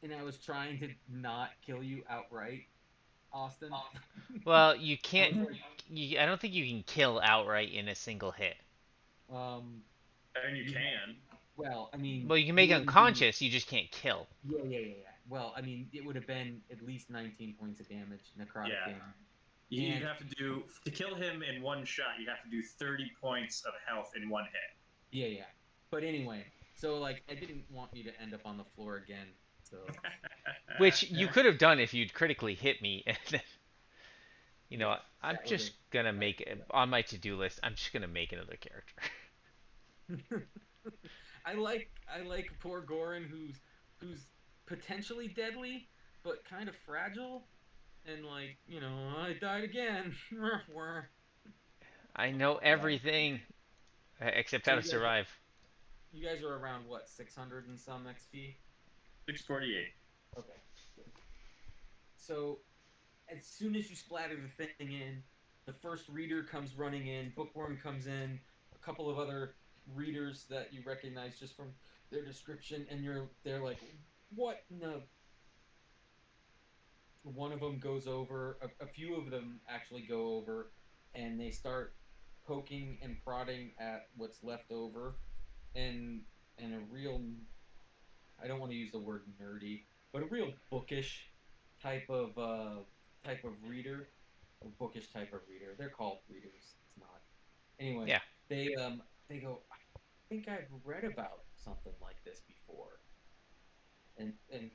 And I was trying to not kill you outright, Austin. Well, you can't. I don't think you can kill outright in a single hit. And you can. Well, I mean. Well, you can make unconscious. You just can't kill. Yeah. Well, I mean, it would have been at least 19 points of damage, necrotic damage. You'd have to kill him in one shot. You'd have to do 30 points of health in one hit. Yeah. But anyway, so like I didn't want you to end up on the floor again. So. Which you could have done if you'd critically hit me. You know, I'm just gonna make on my to-do list. I'm just gonna make another character. I like poor Goran, who's potentially deadly, but kind of fragile, and like I died again. I know everything except how to survive. You guys are around what, 600 and some XP? 648. Okay. Good. So, as soon as you splatter the thing in, the first reader comes running in, Bookworm comes in, a couple of other readers that you recognize just from their description, and they're like, what in the... One of them goes over, a few of them actually go over, and they start poking and prodding at what's left over, and a real... I don't want to use the word nerdy, but a real bookish type of reader, or bookish type of reader. They're called readers. It's not. Anyway, yeah. They go, I think I've read about something like this before. And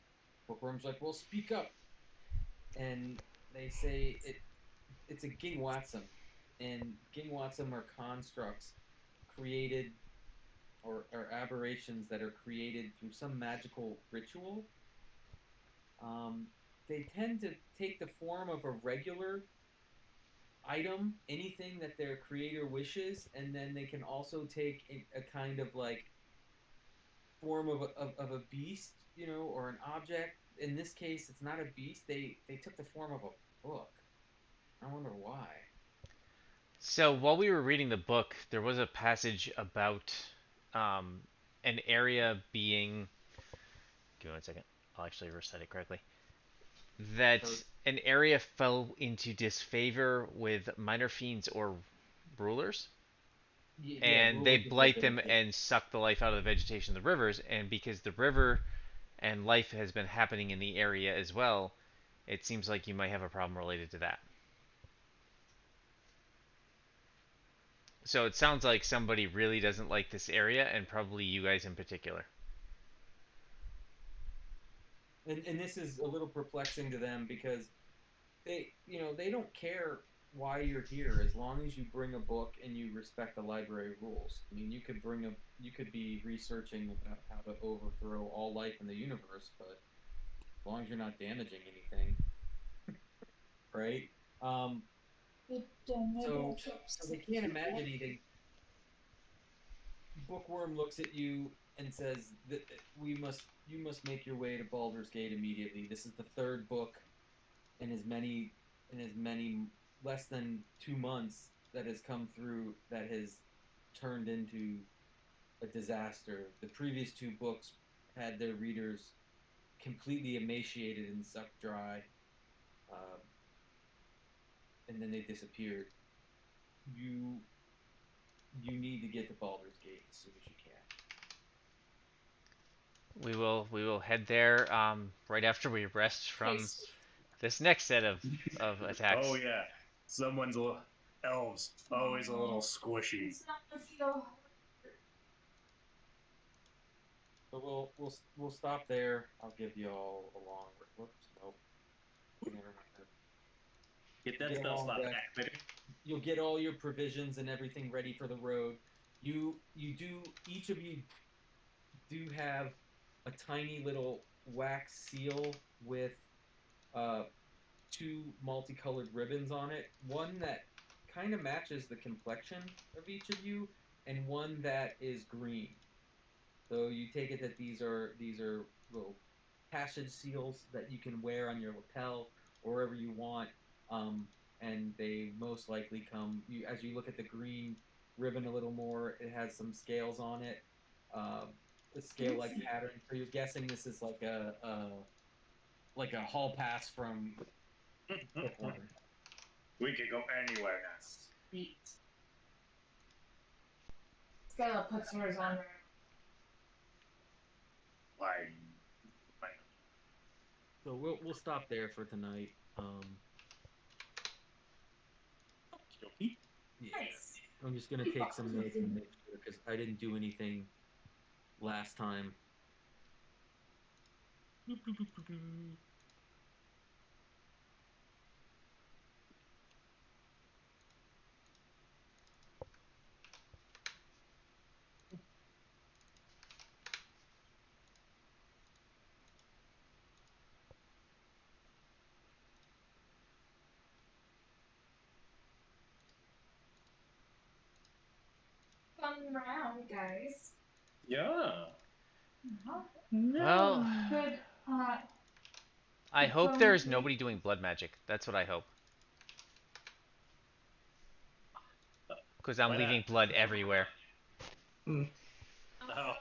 Bookworm's like, well, speak up. And they say it's a Gingwatsum, and Gingwatsum are constructs created or aberrations that are created through some magical ritual. They tend to take the form of a regular item, anything that their creator wishes, and then they can also take a kind of like form of a beast, or an object. In this case, it's not a beast. They took the form of a book. I wonder why. So while we were reading the book, there was a passage about um, an area being. Give me one second. I'll actually recite it correctly. So That an area fell into disfavor with minor fiends or rulers, yeah, and they rulers of the blight them village. and suck the life out of the vegetation of the rivers. And because the river and life has been happening in the area as well, it seems like you might have a problem related to that. So it sounds like somebody really doesn't like this area, and probably you guys in particular. And this is a little perplexing to them because they don't care why you're here as long as you bring a book and you respect the library rules. I mean, you could be researching about how to overthrow all life in the universe, but as long as you're not damaging anything, right? Um, so they can't imagine anything. Bookworm looks at you and says that you must make your way to Baldur's Gate immediately. This is the third book in as many less than 2 months that has come through that has turned into a disaster. The previous two books had their readers completely emaciated and sucked dry, uh, and then they disappeared. You you need to get to Baldur's Gate as soon as you can. We will head there right after we rest from this next set of Oh attacks. yeah, someone's a little elves always a little squishy. It's not gonna feel So we'll stop there. I'll give you all a long. Whoops, nope. Never mind. Get that Get a spell long slot rest. back, baby. You'll get all your provisions and everything ready for the road. You do each of you do have a tiny little wax seal with uh, two multicolored ribbons on it. One that kind of matches the complexion of each of you, and one that is green. So you take it that these are little passage seals that you can wear on your lapel or wherever you want, and they most likely come. As you look at the green ribbon a little more, it has some scales on it, uh, a scale-like pattern. So you're guessing this is like a hall pass from Bookworm. We could go anywhere now. sweet. Skyla puts hers on her. Why? So we'll stop there for tonight. Okey-dokey. Yeah. Nice. I'm just gonna take some notes and make sure because I didn't do anything last time. Fun round, guys. Yeah. Well, Good. I hope there's Diplomacy. nobody doing blood magic. That's what I hope. Because I'm Why not? leaving blood everywhere. Oh,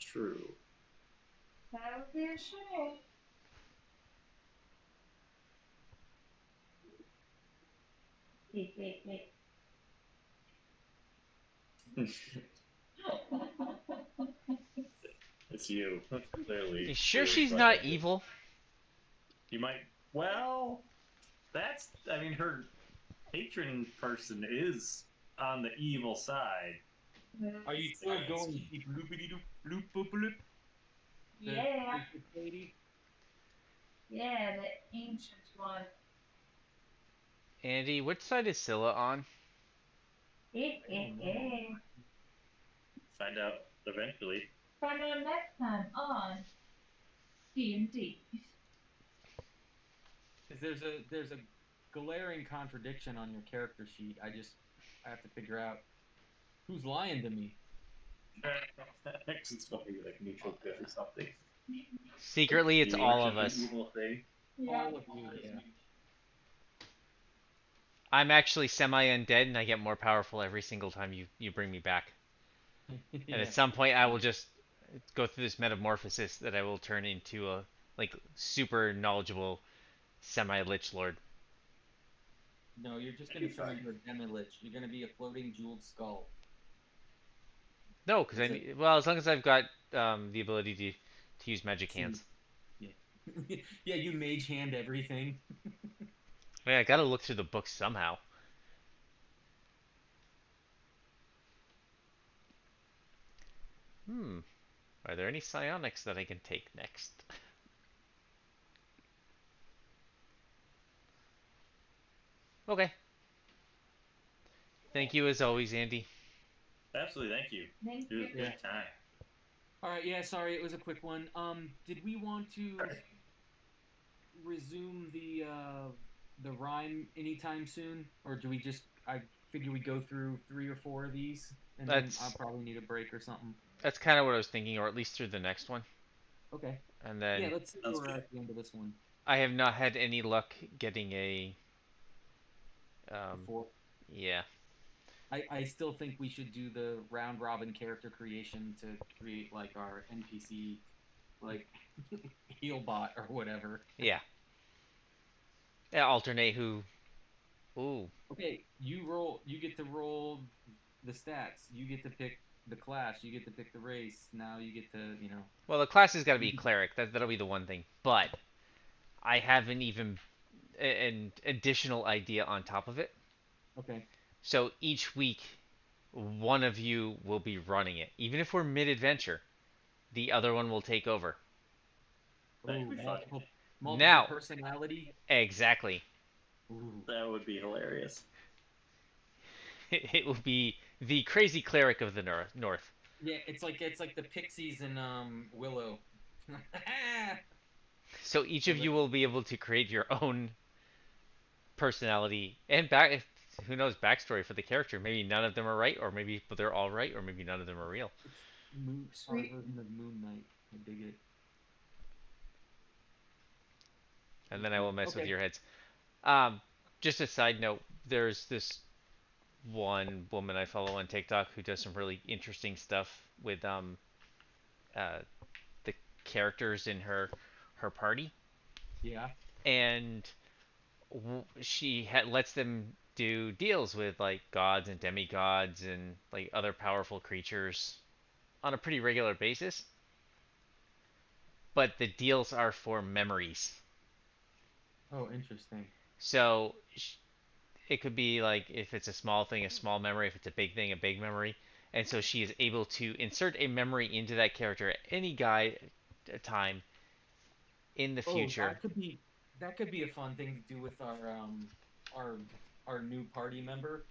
true. That would be a shame. It's you, clearly. You sure doing she's blood not magic. evil? You might. Well, that's. I mean, her patron person is on the evil side. Are you still going to keep loopity doop loop boop loop? Yeah. The lady? Yeah, the ancient one. Andy, which side is Scylla on? Find out eventually. Find out next time on D&D. Because there's a glaring contradiction on your character sheet. I have to figure out who's lying to me. It's probably like neutral good or something. Secretly, it's The all of ancient us. evil thing. Yeah. All of you, yeah. I'm actually semi-undead, and I get more powerful every single time you bring me back. And at Yeah. some point, I will just go through this metamorphosis that I will turn into a like super knowledgeable semi-lich lord. No, you're just That'd gonna be turn fun. into a demi-lich. You're gonna be a floating jeweled skull. No, because I That's it. need, well, as long as I've got the ability to use magic See, hands. yeah, yeah. You mage hand everything. Wait, I gotta look through the books somehow. Hmm. Are there any psionics that I can take next? Okay. Thank you as always, Andy. Absolutely, thank you. Thank It was you. a Yeah. good time. All right. Yeah. Sorry, it was a quick one. Did we want to resume the rhyme anytime soon, or do we just? I figure we go through 3 or 4 of these, and then I'll That's probably need a break or something. that's kind of what I was thinking, or at least through the next one. Okay. And Yeah. then Let's see where Sounds we're good. at the end of this one. I have not had any luck getting The um four. yeah. I still think we should do the round robin character creation to create like our NPC like heal bot or whatever. Yeah. Yeah, alternate who. Ooh. Okay, you get to roll the stats. You get to pick the class, you get to pick the race. Now you get to, Well, the class has got to be cleric. That'll be the one thing. But I have an additional idea on top of it. okay. So each week, one of you will be running it. Even if we're mid-adventure, the other one will take over. That Ooh, could be fun. multiple Now, personality. exactly. Ooh. That would be hilarious. It will be the crazy cleric of the north. Yeah, it's like the pixies and Willow. So each So of you will be able to create your own personality and back. Who knows backstory for the character? Maybe none of them are right, or maybe they're all right, or maybe none of them are real. it's moon our Sweet. version of Moon Knight. I dig it. And Pretty then I will cool. mess with Okay. your heads. Um, just a side note, there's this one woman I follow on TikTok who does some really interesting stuff with uh the characters in her party, Yeah. and she lets them do deals with like gods and demigods and like other powerful creatures on a pretty regular basis. But the deals are for memories. Oh, interesting. So it could be like if it's a small thing, a small memory. If it's a big thing, a big memory. And so she is able to insert a memory into that character at any time in the Oh, future. that could be a fun thing to do with our our new party member.